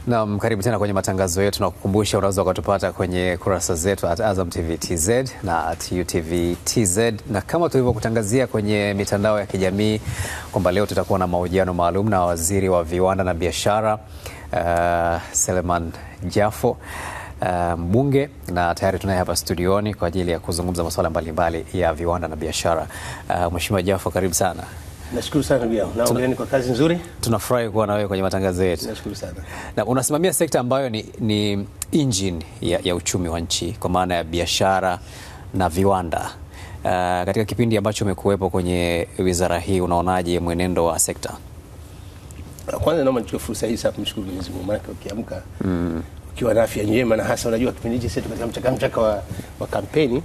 Na karibu tena kwenye matangazo yetu, na kukumbusha unaweza kutupata kwenye kurasa zetu @Azam TV TZ na @UTV TZ, na kama tulivyokutangazia kwenye mitandao ya kijamii kwamba leo tutakuwa na mahojiano maalum na waziri wa viwanda na biashara Selemani Jafo, mbunge, na tayari tunaye hapa studioni kwa ajili ya kuzungumza masuala mbalimbali ya viwanda na biashara. Mheshimiwa Jafo, karibu sana. Nashukuru sana ndugu yangu. Naongeleni kwa kazi nzuri. Tunafurahi kuwa na wewe kwenye matangazo yetu. Nashukuru sana. Na unasimamia sekta ambayo ni engine ya uchumi wa nchi kwa maana ya biashara na viwanda. Katika kipindi ambacho umekuwepo kwenye wizara hii, unaonaje mwenendo wa sekta? Kwanza naomba nichukue fursa hii sasa kumshukuru Mwenyezi Mungu, maana ukiamka ukiwa na afya njema, na hasa unajua kipindi hiki sisi katika mchaka wa kampeni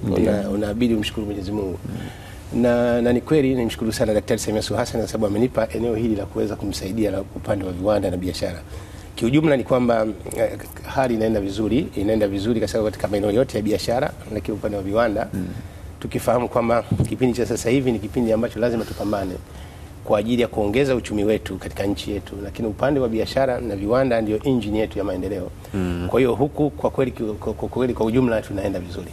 unabidi umshukuru Mwenyezi Mungu. Na ni kweli nimshukuru sana Daktari Samia Suluhu Hassan kwa sababu amenipa eneo hili la kuweza kumsaidia na upande wa viwanda na biashara. Kiujumla ni kwamba hali inaenda vizuri katika maeneo yote ya biashara, lakini upande wa viwanda tukifahamu kwamba kipindi cha sasa hivi ni kipindi ambacho lazima tupambane kwa ajili ya kuongeza uchumi wetu katika nchi yetu, lakini upande wa biashara na viwanda ndio engine yetu ya maendeleo. Kwa hiyo huku kwa kweli kwa ujumla tunaenda vizuri.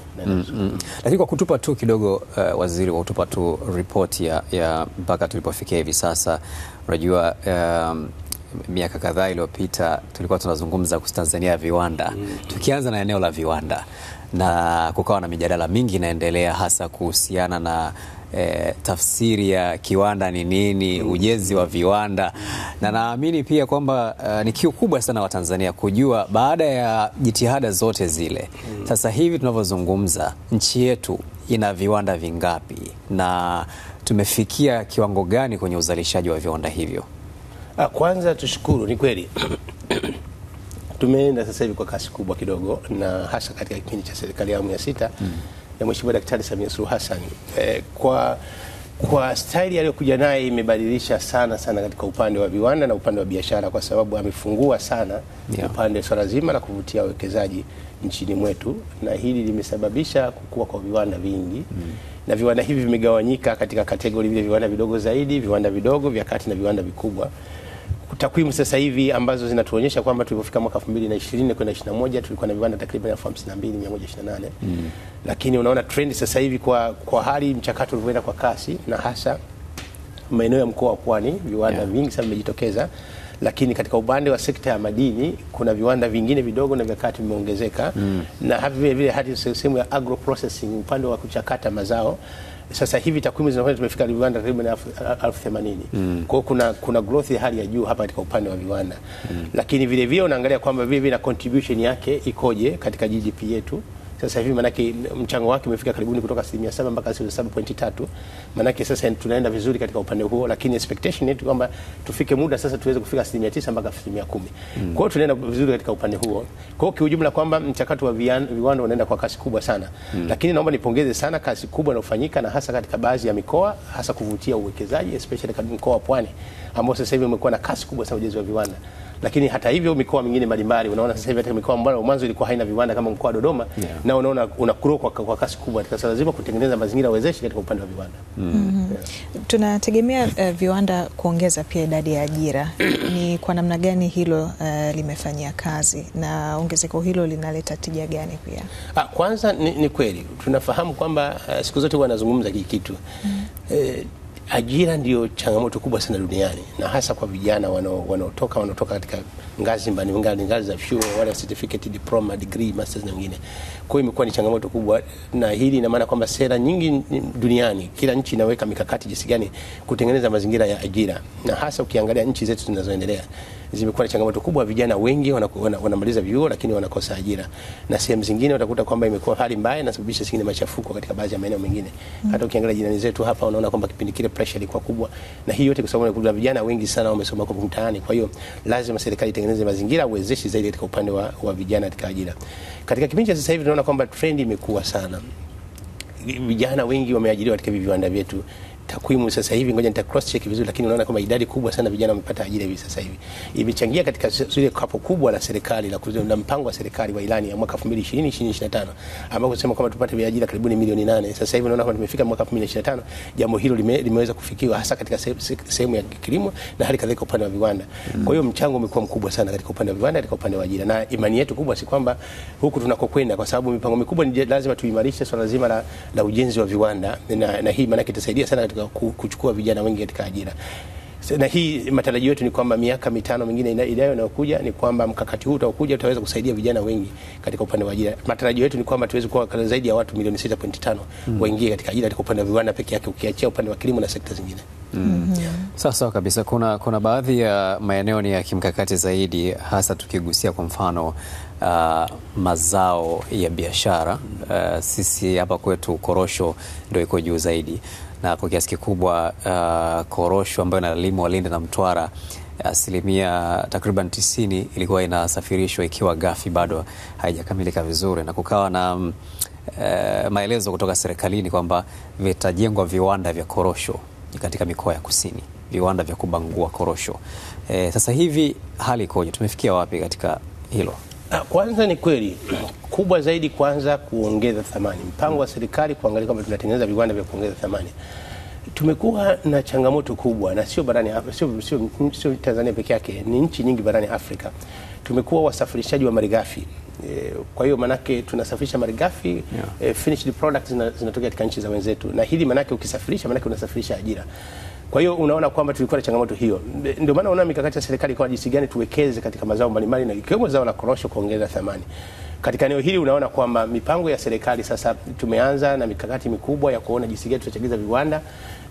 Lakini kwa kutupa tu kidogo waziri, kwa kutupa tu report ya mpaka tulipofikia hivi sasa, unajua miaka kadhaa iliyopita tulikuwa tunazungumza kuhusu Tanzania ya viwanda. Tukianza na eneo la viwanda, na kukawa na mijadala mingi inaendelea hasa kuhusiana na tafsiri ya kiwanda ni nini, ujenzi wa viwanda, na naamini pia kwamba ni kiu kubwa sana wa Tanzania kujua baada ya jitihada zote zile, sasa hivi tunavyozungumza nchi yetu ina viwanda vingapi na tumefikia kiwango gani kwenye uzalishaji wa viwanda hivyo? Kwanza tushukuru, ni kweli tumeenda sasa hivi kwa kasi kubwa kidogo, na hasa katika kipindi cha serikali ya awamu ya 6 ya Mheshimiwa Daktari Samia Suluhu Hassan. Kwa staili aliyokuja naye imebadilisha sana katika upande wa viwanda na upande wa biashara, kwa sababu amefungua sana upande swala zima la kuvutia wawekezaji nchini mwetu, na hili limesababisha kukua kwa viwanda vingi. Na viwanda hivi vimegawanyika katika kategori vile viwanda vidogo zaidi, viwanda vidogo, vya kati na viwanda vikubwa. Takwimu sasa hivi ambazo zinatuonyesha kwamba tulipofika mwaka 2020 kwenda 21 tulikuwa na viwanda takriban 52,128. Lakini unaona trend sasa hivi kwa hali mchakato ulivyoenda kwa kasi, na hasa maeneo ya mkoa wa Pwani viwanda vingi sana vimejitokeza. Lakini katika upande wa sekta ya madini kuna viwanda vingine vidogo na vya kati vimeongezeka. Na vile vile hadi sehemu ya agro processing, upande wa kuchakata mazao, sasa hivi takwimu zinaonyesha tumefika viwanda takriban 80,000. Kwa hiyo kuna growth ya hali ya juu hapa katika upande wa viwanda. Lakini vile vile unaangalia kwamba vile na contribution yake ikoje katika GDP yetu. Sasa hivi manake mchango wake umefika karibuni kutoka 7% mpaka 7.3%. Manake sasa tunaenda vizuri katika upande huo, lakini expectation yetu kwamba tufike muda sasa tuweze kufika 9% mpaka 10%. Kwa hiyo tunaenda vizuri katika upande huo. Kwa hiyo kiujumla kwamba mchakato wa viwanda unaenda kwa kasi kubwa sana. Lakini naomba nipongeze sana kasi kubwa inayofanyika, na hasa katika baadhi ya mikoa, hasa kuvutia uwekezaji, especially katika mkoa wa Pwani ambao sasa hivi umekuwa na kasi kubwa sana ujenzi wa viwanda. Lakini hata hivyo mikoa mingine mbalimbali, unaona sasa hivi hata mikoa ambayo mwanzo ilikuwa haina viwanda kama mkoa wa Dodoma, na unaona unakuwa kwa kasi kubwa. Katika lazima kutengeneza mazingira wezeshi katika upande wa viwanda. Tunategemea viwanda kuongeza pia idadi ya ajira. Ni kwa namna gani hilo limefanyia kazi, na ongezeko hilo linaleta tija gani pia? Kwanza ni kweli tunafahamu kwamba siku zote wanazungumza hiki kitu. Ajira ndio changamoto kubwa sana duniani, na hasa kwa vijana wanaotoka katika ngazi mbalimbali, ngazi za chuo, wale certificate, diploma, degree, masters na wengine. Kwa hiyo imekuwa ni changamoto kubwa, na hili ina maana kwamba sera nyingi duniani, kila nchi inaweka mikakati jinsi gani kutengeneza mazingira ya ajira, na hasa ukiangalia nchi zetu zinazoendelea zimekuwa na changamoto kubwa. Vijana wengi wanamaliza vyuo lakini wanakosa ajira, na sehemu zingine utakuta kwamba imekuwa hali mbaya na sababisha singine machafuko katika baadhi ya maeneo mengine. Hata ukiangalia jirani zetu hapa unaona kwamba kipindi kile pressure ilikuwa kubwa, na hii yote kwa sababu kuna vijana wengi sana wamesoma kwa mtaani. Kwa hiyo lazima serikali itengeneze mazingira uwezeshi zaidi katika upande wa vijana katika ajira. Katika kipindi cha sasa hivi tunaona kwamba trend imekuwa sana, vijana wengi wameajiriwa katika viwanda vyetu takwimu sasa hivi, ngoja nita cross check vizuri, lakini unaona kama idadi kubwa sana vijana wamepata ajira hivi sasa hivi. Imechangia katika zile kapo kubwa la serikali la mpango wa serikali wa ilani ya mwaka 2020-2025 ambao kusema kama tupate ajira karibu milioni 8. Sasa hivi unaona kama tumefika mwaka 2025, jambo hilo limeweza kufikiwa hasa katika sehemu ya kilimo na hali kadhalika upande wa viwanda. Kwa hiyo mchango umekuwa mkubwa sana katika upande wa viwanda, katika upande wa ajira, na imani yetu kubwa si kwamba huku tunakokwenda, kwa sababu mipango mikubwa ni lazima tuimarishe swala zima la ujenzi wa viwanda, na hii maana itasaidia sana katika kuchukua vijana wengi katika ajira. Na hii matarajio yetu ni kwamba miaka 5 mingine ijayo inayokuja ni kwamba mkakati huu utakuja utaweza kusaidia vijana wengi katika upande wa ajira. Matarajio yetu ni kwamba tuweze kuwa zaidi ya watu milioni 6.5 waingie katika ajira katika upande wa viwanda pekee yake, ukiachia upande wa kilimo na sekta zingine. Sawa kabisa. Kuna baadhi ya maeneo ni ya kimkakati zaidi, hasa tukigusia kwa mfano mazao ya biashara. Sisi hapa kwetu korosho ndio iko juu zaidi, na kwa kiasi kikubwa korosho ambayo inalimwa Lindi na Mtwara, asilimia takriban 90 ilikuwa inasafirishwa ikiwa ghafi bado haijakamilika vizuri, na kukawa na maelezo kutoka serikalini kwamba vitajengwa viwanda vya korosho katika mikoa ya kusini, viwanda vya kubangua korosho. Sasa hivi hali ikoje? Tumefikia wapi katika hilo? Kwanza ni kweli kubwa zaidi, kwanza kuongeza thamani. Mpango wa serikali kuangalia kwamba tunatengeneza viwanda vya kuongeza thamani. Tumekuwa na changamoto kubwa, na sio barani sio Tanzania peke yake, ni nchi nyingi barani Afrika. Tumekuwa wasafirishaji wa malighafi. Kwa hiyo manake tunasafirisha malighafi, finished products zinatoka katika nchi za wenzetu, na hili manake ukisafirisha manake unasafirisha ajira. Kwa hiyo unaona kwamba tulikuwa na changamoto hiyo. Ndio maana unaona mikakati ya serikali kwa jinsi gani tuwekeze katika mazao mbalimbali, na ikiwemo zao la korosho kuongeza thamani. Katika eneo hili unaona kwamba mipango ya serikali sasa tumeanza na mikakati mikubwa ya kuona jinsi gani tutachagiza viwanda.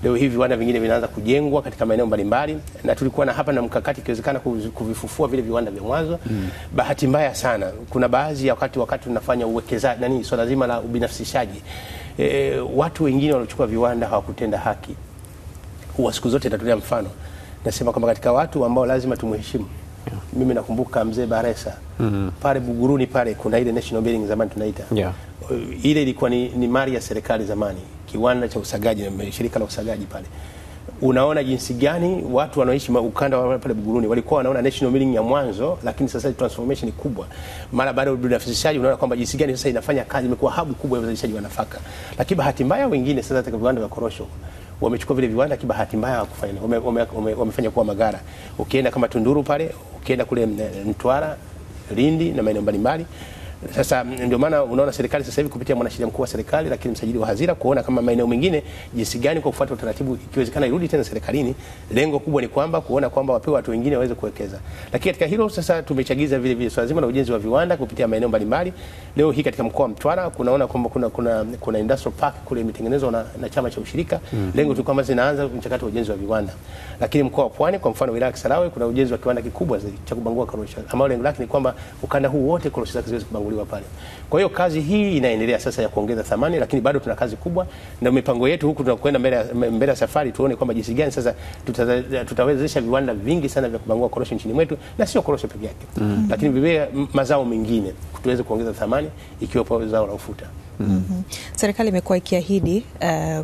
Leo hivi viwanda vingine vinaanza kujengwa katika maeneo mbalimbali, na tulikuwa na hapa na mkakati ikiwezekana kuvifufua vile viwanda vya mwanzo. Bahati mbaya sana kuna baadhi ya wakati tunafanya uwekezaji swala zima la ubinafsishaji, watu wengine waliochukua viwanda hawakutenda haki. Huwa siku zote natolea mfano, nasema kwamba katika watu ambao lazima tumheshimu, mimi nakumbuka mzee Baresa pale Buguruni pale kuna ile National Building zamani tunaita. Ile ilikuwa ni mali ya serikali zamani, kiwanda cha usagaji na shirika la usagaji pale. Unaona jinsi gani watu wanaoishi ukanda wa pale Buguruni walikuwa wanaona National Building ya mwanzo, lakini sasa transformation kubwa mara baada ya ubinafsishaji. Unaona kwamba jinsi gani sasa inafanya kazi, imekuwa hub kubwa ya uzalishaji wa nafaka. Lakini bahati mbaya wengine sasa katika viwanda vya korosho wamechukua vile viwanda, kibahati mbaya hawakufanya, wamefanya kuwa magara. Ukienda kama Tunduru pale, ukienda kule Mtwara, Lindi na maeneo mbalimbali. Sasa ndio maana unaona serikali sasa hivi kupitia mwanasheria mkuu wa serikali, lakini msajili wa hazina, kuona kama maeneo mengine jinsi gani kwa kufuata utaratibu ikiwezekana irudi tena serikalini. Lengo kubwa ni kwamba kuona kwamba wapewe watu wengine waweze kuwekeza. Lakini katika hilo sasa tumechagiza vile swala zima la ujenzi wa viwanda kupitia maeneo mbalimbali. Leo hii katika mkoa wa Mtwara kunaona kwamba kuna industrial park kule imetengenezwa na chama cha ushirika. Lengo tu kwamba zinaanza mchakato wa ujenzi wa viwanda. Lakini mkoa wa Pwani kwa mfano wilaya ya Kisarawe kuna ujenzi wa kiwanda kikubwa zaidi cha kubangua korosho, ambao lengo lake ni kwamba ukanda huu wote korosho zake ziweze kubanguliwa pale. Kwa hiyo kazi hii inaendelea sasa ya kuongeza thamani, lakini bado tuna kazi kubwa, na mipango yetu huku tunakwenda mbele ya safari tuone kwamba jinsi gani sasa tutawezesha viwanda vingi sana vya kubangua korosho nchini mwetu, na sio korosho pekee yake, lakini vile mazao mengine tuweze kuongeza thamani ikiwa zao la ufuta. Serikali imekuwa ikiahidi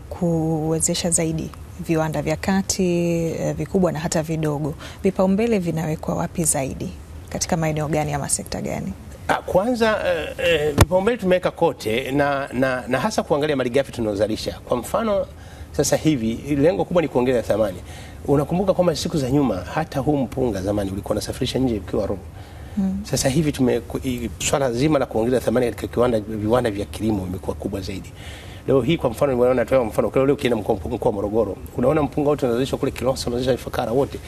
kuwezesha zaidi viwanda vya kati, vikubwa na hata vidogo. Vipaumbele vinawekwa wapi zaidi? Katika maeneo gani ama sekta gani? Kwanza vipaumbele tumeweka kote na hasa kuangalia malighafi tunazozalisha. Kwa mfano sasa hivi lengo kubwa ni kuongeza thamani. Unakumbuka kwamba siku za nyuma hata huu mpunga zamani ulikuwa unasafirisha nje ukiwa robo. Sasa hivi swala zima la kuongeza thamani katika viwanda vya kilimo imekuwa kubwa zaidi. Leo hii kwa mfano nimeona natoa mfano leo ukienda mkoa wa Morogoro, unaona mpunga wote unazalishwa kule Kilosa, unazalishwa Ifakara wote.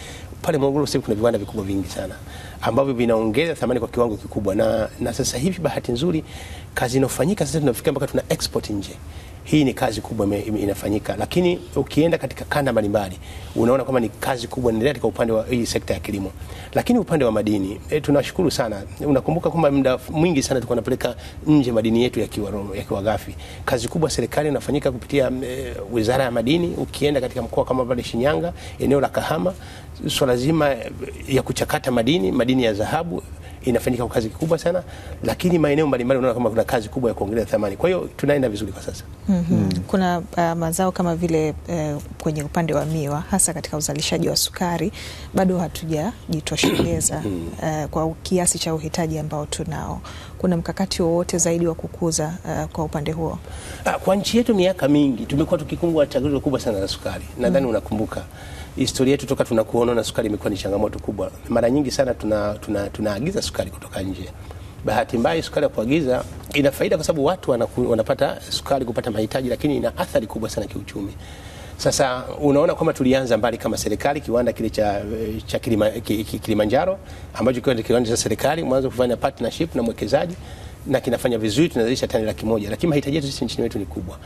Pale Morogoro sasa kuna viwanda vikubwa vingi sana ambavyo vinaongeza thamani kwa kiwango kikubwa, na sasa hivi bahati nzuri kazi inafanyika sasa tunafika mpaka tuna export nje. Hii ni kazi kubwa inafanyika, lakini ukienda katika kanda mbalimbali unaona kama ni kazi kubwa inaendelea katika upande wa hii sekta ya kilimo. Lakini upande wa madini tunashukuru sana. Unakumbuka kwamba muda mwingi sana tulikuwa tunapeleka nje madini yetu yakiwa ghafi. Kazi kubwa serikali inafanyika kupitia Wizara ya Madini. Ukienda katika mkoa kama pale Shinyanga, eneo la Kahama, swala zima ya kuchakata madini ya dhahabu inafanyika kwa kazi kubwa sana, lakini maeneo mbalimbali unaona kama kuna kazi kubwa ya kuongeza thamani. Kwa hiyo tunaenda vizuri kwa sasa. Kuna mazao kama vile kwenye upande wa miwa, hasa katika uzalishaji wa sukari, bado hatujajitosheleza kwa kiasi cha uhitaji ambao tunao. Kuna mkakati wowote zaidi wa kukuza kwa upande huo? Kwa nchi yetu miaka mingi tumekuwa tukikumbwa changamoto kubwa sana la sukari. Nadhani unakumbuka historia yetu toka tunakuona na sukari imekuwa ni changamoto kubwa. Mara nyingi sana tunaagiza sukari kutoka nje. Bahati mbaya sukari ya kuagiza ina faida kwa sababu watu wanapata sukari kupata mahitaji, lakini ina athari kubwa sana kiuchumi. Sasa unaona kwamba tulianza mbali kama serikali, kiwanda kile cha Kilimanjaro ambacho kiwanda cha serikali mwanzo kufanya partnership na mwekezaji na kinafanya vizuri, tunazalisha tani 100,000, lakini mahitaji yetu sisi nchini wetu ni kubwa.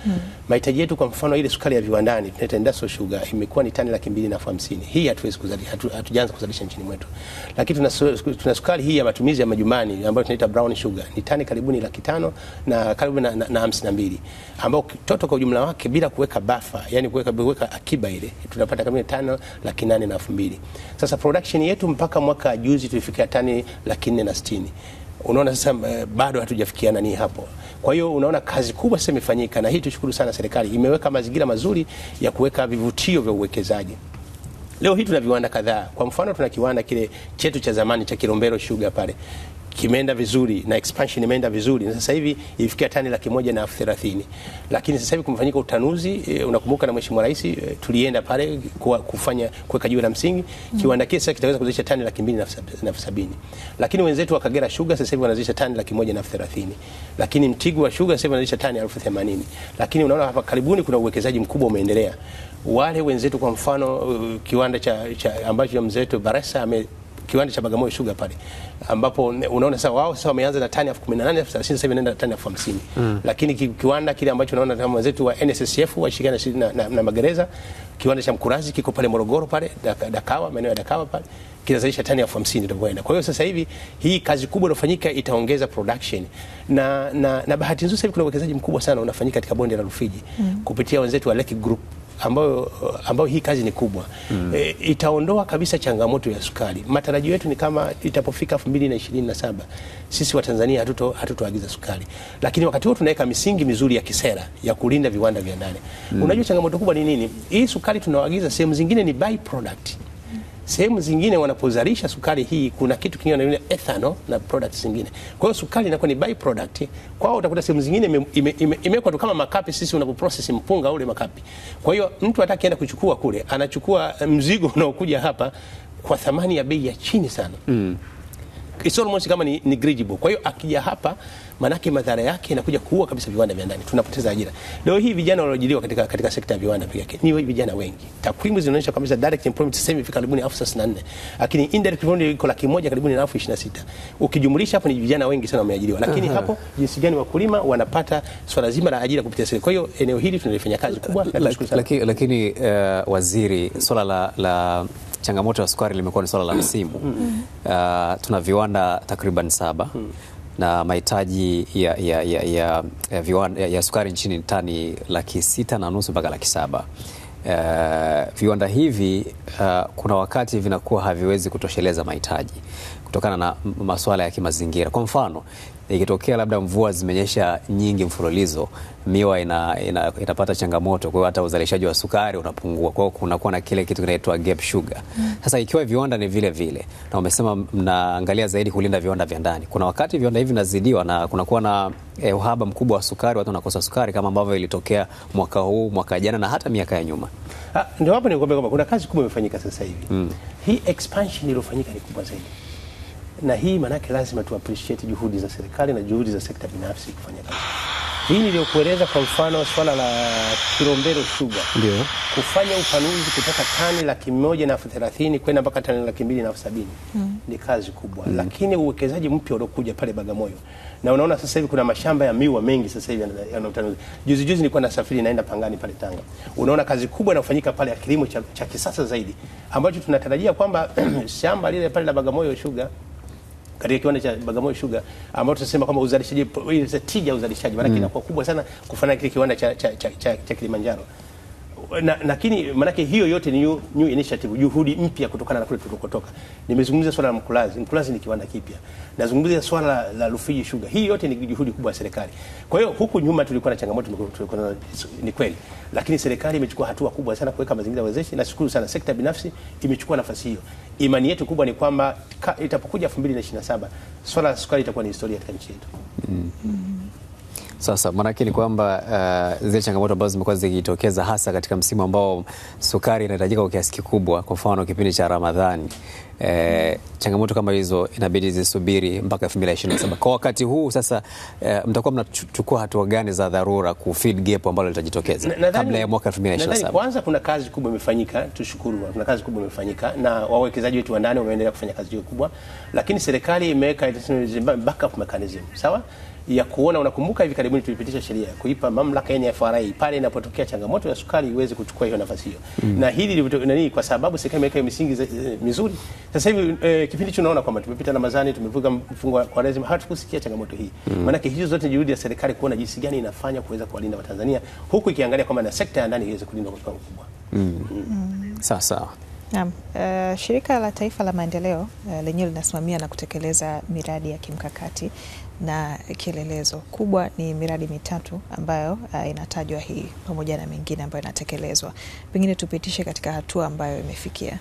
Mahitaji yetu kwa mfano ile sukari ya viwandani tunaita industrial sugar imekuwa ni tani 250,000. Hii hatuwezi kuzalisha, hatujaanza kuzalisha nchini mwetu. Lakini tuna sukari hii ya matumizi ya majumbani ambayo tunaita brown sugar ni tani karibuni 500,000 na karibu na 52, ambao toto kwa ujumla wake bila kuweka buffer, yani kuweka akiba ile tunapata kama 5,802,000. Sasa production yetu mpaka mwaka juzi tulifikia tani 460,000. Unaona sasa bado hatujafikiana ni hapo. Kwa hiyo unaona kazi kubwa sasa imefanyika, na hii tushukuru sana serikali imeweka mazingira mazuri ya kuweka vivutio vya uwekezaji. Leo hii tuna viwanda kadhaa. Kwa mfano tuna kiwanda kile chetu cha zamani cha Kilombero Sugar pale. Kimeenda vizuri na expansion imeenda vizuri. Na sasa hivi ilifikia tani 130,000. Lakini sasa hivi kumefanyika utanuzi, unakumbuka na Mheshimiwa Rais tulienda pale kuweka jiwe la msingi. Kiwanda kile sasa kitaweza kuzalisha tani 270,000. Lakini wenzetu wa Kagera Sugar sasa hivi wanazalisha tani 130,000. Lakini Mtiguwa Sugar sasa hivi wanazalisha tani 80,000. Lakini unaona hapa karibuni kuna uwekezaji mkubwa umeendelea. Wale wenzetu kwa mfano kiwanda ambacho mzee wetu Baresa kiwanda cha Bagamoyo Sugar pale ambapo unaona sasa wao sasa wameanza na tani 18,000, sasa hivi wanaenda tani 50,000. Lakini kiwanda kile ambacho unaona kama wenzetu wa NSSF washirikiana na magereza, kiwanda cha Mkurazi kiko pale Morogoro pale Dakawa, maeneo ya Dakawa pale, kinazalisha tani 50,000 itakwenda. Kwa hiyo sasa hivi hii kazi kubwa inafanyika itaongeza production na bahati nzuri sasa hivi kuna uwekezaji mkubwa sana unafanyika katika bonde la Rufiji kupitia wenzetu wa Lake Group ambao hii kazi ni kubwa. Itaondoa kabisa changamoto ya sukari. Matarajio yetu ni kama itapofika 2027 sisi wa Tanzania hatutoagiza sukari. Lakini wakati huo tunaweka misingi mizuri ya kisera ya kulinda viwanda vya ndani. Unajua changamoto kubwa ni nini? Hii sukari tunaoagiza sehemu zingine ni by product. Sehemu zingine wanapozalisha sukari hii kuna kitu kingine wanaita ethanol na products zingine. Kwa hiyo sukari inakuwa ni by product. Kwao utakuta sehemu zingine imewekwa tu kama makapi sisi unapoprocess mpunga ule makapi. Kwa hiyo mtu atakienda kuchukua kule, anachukua mzigo unaokuja hapa kwa thamani ya bei ya chini sana. It's almost kama ni negligible. Kwa hiyo akija hapa manake madhara yake inakuja kuua kabisa viwanda vya ndani. Tunapoteza ajira. Leo hii vijana waliojiriwa katika sekta ya viwanda pia yake ni vijana wengi. Takwimu zinaonyesha kabisa direct employment sasa hivi karibuni 34,000. Lakini indirect employment iko 100,000 karibuni 26,000. Ukijumlisha hapo ni vijana wengi sana wameajiriwa. Lakini hapo jinsi gani wakulima wanapata swala zima la ajira kupitia serikali. Kwa hiyo eneo hili tunalifanya kazi kubwa. Lakini waziri, swala la changamoto ya sukari limekuwa ni swala la msimu. Tuna viwanda takriban 7 na mahitaji ya sukari nchini tani 650,000 mpaka 700,000. Viwanda hivi kuna wakati vinakuwa haviwezi kutosheleza mahitaji kutokana na masuala ya kimazingira. Kwa mfano, ikitokea labda mvua zimenyesha nyingi mfululizo, miwa inapata changamoto, kwa hiyo hata uzalishaji wa sukari unapungua. Kwa hiyo kunakuwa na kile kitu kinaitwa gap sugar. Sasa ikiwa viwanda ni vile vile, na umesema mnaangalia zaidi kulinda viwanda vya ndani, kuna wakati viwanda hivi vinazidiwa na kunakuwa na uhaba mkubwa wa sukari, watu wanakosa sukari kama ambavyo ilitokea mwaka huu, mwaka jana na hata miaka ya nyuma. Ndio hapo nikwambia kwamba kuna kazi kubwa imefanyika sasa hivi. Hii expansion iliyofanyika ni kubwa zaidi. Na hii manake lazima tu appreciate juhudi za serikali na juhudi za sekta binafsi kufanya kazi. Hii niliyokueleza kwa mfano swala la Kilombero Sugar. Ndio. Kufanya upanuzi kutoka tani 130,000 kwenda mpaka tani 270,000 ni kazi kubwa. Lakini uwekezaji mpya uliokuja pale Bagamoyo. Na unaona sasa hivi kuna mashamba ya miwa mengi sasa hivi yanatanuzi. Juzi nilikuwa nasafiri naenda Pangani pale Tanga. Unaona kazi kubwa inafanyika pale ya kilimo cha kisasa zaidi ambacho tunatarajia kwamba shamba lile pale la Bagamoyo Sugar katika kiwanda cha Bagamoyo Sugar ambao tunasema kama uzalishaji ile tija uzalishaji maana inakuwa kubwa sana kufanana kile kiwanda cha Kilimanjaro. lakini manake hiyo yote ni new initiative, juhudi mpya kutokana na kule tulikotoka. Nimezungumzia swala la Mkulazi. Mkulazi ni kiwanda kipya. Nazungumzia swala la Rufiji Sugar. Hii yote ni juhudi kubwa ya serikali. Kwa hiyo huku nyuma tulikuwa na changamoto, ni kweli. Lakini serikali imechukua hatua kubwa sana kuweka mazingira wezeshi, na shukuru sana sekta binafsi imechukua nafasi hiyo. Imani yetu kubwa ni kwamba itapokuja 2027 swala la sukari itakuwa ni historia katika nchi yetu. Sasa maanake ni kwamba zile changamoto ambazo zimekuwa zikitokeza hasa katika msimu ambao sukari inahitajika kwa kiasi kikubwa, kwa mfano kipindi cha Ramadhani, changamoto kama hizo inabidi zisubiri mpaka 2027. Kwa wakati huu sasa, mtakuwa mnachukua hatua gani za dharura ku fill gap ambalo litajitokeza kabla ya mwaka 2027? Nadhani kwanza kuna kazi kubwa imefanyika, tushukuru. Kuna kazi kubwa imefanyika na wawekezaji wetu wa ndani wameendelea kufanya kazi hiyo kubwa, lakini serikali imeweka backup mechanism, sawa, ya kuona. Unakumbuka hivi karibuni tulipitisha sheria kuipa mamlaka NFRA pale inapotokea changamoto ya sukari iweze kuchukua hiyo nafasi hiyo. Na hili kwa sababu serikali imeweka misingi mizuri. Sasa hivi kipindi tunaona kwamba tumepita Ramadhani, tumevuka mfungo wa Kwaresima, hatukusikia changamoto hii. Maana hizo zote juhudi ya serikali kuona jinsi gani inafanya kuweza kuwalinda Watanzania, huku ikiangalia kwamba na sekta ya ndani iweze kulindwa kwa kiwango kikubwa. Sawa. Naam, Shirika la Taifa la Maendeleo lenyewe linasimamia na kutekeleza miradi ya kimkakati na kielelezo. Kubwa ni miradi mitatu ambayo inatajwa hii pamoja na mingine ambayo inatekelezwa. Pengine tupitishe katika hatua ambayo imefikia.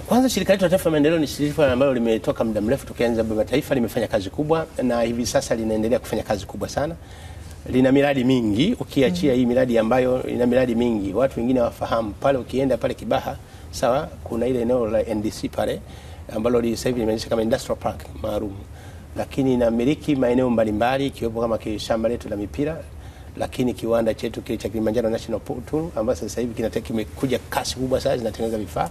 Kwanza, Shirika letu la Taifa la Maendeleo ni shirika ambalo limetoka muda mrefu tukianza baba taifa, limefanya kazi kubwa na hivi sasa linaendelea kufanya kazi kubwa sana. Lina miradi mingi, ukiachia hii miradi ambayo ina miradi mingi watu wengine wafahamu. Pale ukienda pale Kibaha, sawa, kuna ile eneo la NDC pale ambalo sasa hivi limeanzishwa kama industrial park maalum, lakini inamiliki maeneo mbalimbali ikiwepo kama shamba letu la mipira, lakini kiwanda chetu kile cha Kilimanjaro National Tool ambacho sasa hivi kimekuja kasi kubwa sasa, zinatengeneza vifaa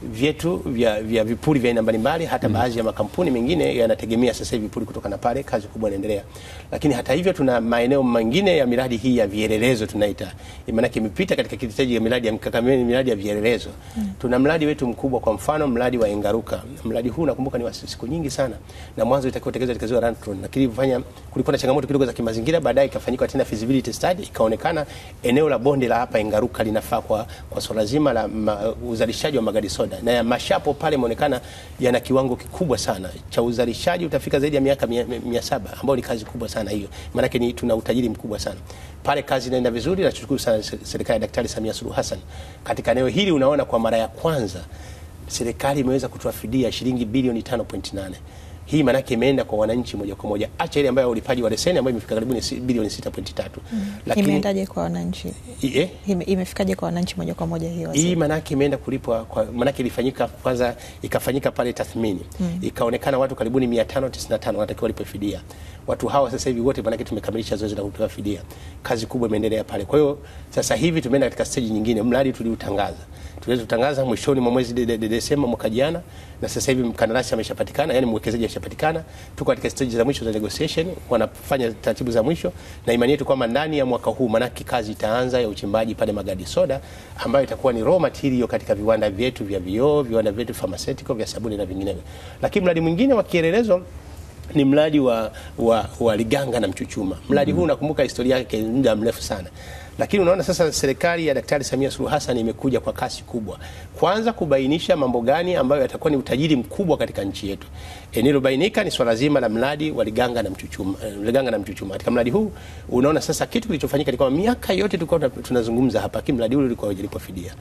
vyetu vya vipuri vya aina mbalimbali. Hata baadhi ya makampuni mengine yanategemea sasa hivi vipuri kutoka na pale. Kazi kubwa inaendelea, lakini hata hivyo tuna maeneo mengine ya miradi hii ya vielelezo tunaita, maana imepita katika kitaji ya miradi ya mkakameni, miradi ya vielelezo. Tuna mradi wetu mkubwa, kwa mfano mradi wa Engaruka. Mradi huu nakumbuka ni wa siku nyingi sana, na mwanzo itakuwa tekelezwa katika ziwa Rantron, lakini kulikuwa na changamoto kidogo za kimazingira. Baadaye ikafanyika tena feasibility study, ikaonekana eneo la bonde la hapa Engaruka linafaa kwa swala zima la uzalishaji wa magadi soda, na ya mashapo pale imeonekana yana kiwango kikubwa sana cha uzalishaji, utafika zaidi ya miaka 700, ambao ni kazi kubwa sana hiyo. Maana yake tuna utajiri mkubwa sana pale. Kazi inaenda vizuri na tushukuru sana serikali ya Daktari Samia Suluhu Hassan katika eneo hili. Unaona kwa mara ya kwanza serikali imeweza kutoa fidia shilingi bilioni 5.8. Hii maana yake imeenda kwa wananchi moja kwa moja, acha ile ambayo ulipaji wa leseni ambayo imefika karibu ni bilioni 6.3. Lakini imeendaje kwa wananchi? Imefikaje kwa wananchi moja kwa moja hiyo? Hii maana yake imeenda kulipwa kwa, maana yake ilifanyika kwanza, ikafanyika pale tathmini, ikaonekana watu karibu 595 wanatakiwa lipe fidia. Watu hawa sasa hivi wote maana yake tumekamilisha zoezi la kutoa fidia. Kazi kubwa imeendelea pale. Kwa hiyo sasa hivi tumeenda katika stage nyingine. Mradi tuliutangaza mwishoni mwa mwezi Desemba mwaka jana, na sasa hivi mkandarasi ameshapatikana, yani mwekezaji ameshapatikana. Tuko katika stage za mwisho za negotiation, wanafanya taratibu za mwisho, na imani yetu kwamba ndani ya mwaka huu maana kazi itaanza ya uchimbaji pale magadi soda, ambayo itakuwa ni raw material katika viwanda vyetu vya vioo, viwanda vyetu pharmaceutical, vya sabuni na vinginevyo. Lakini mradi mwingine wa kielelezo ni mradi wa Liganga na Mchuchuma. Mradi huu nakumbuka historia yake muda mrefu sana. Lakini unaona sasa serikali ya Daktari Samia Suluhu Hassan imekuja kwa kasi kubwa. Kwanza kubainisha mambo gani ambayo yatakuwa ni utajiri mkubwa katika nchi yetu. Eneo bainika ni swala zima la mradi wa Liganga na Mchuchuma. Katika mradi huu unaona sasa kitu kilichofanyika ni kwamba miaka yote tulikuwa tunazungumza hapa, lakini mradi ule ulikuwa hujalipa fidia.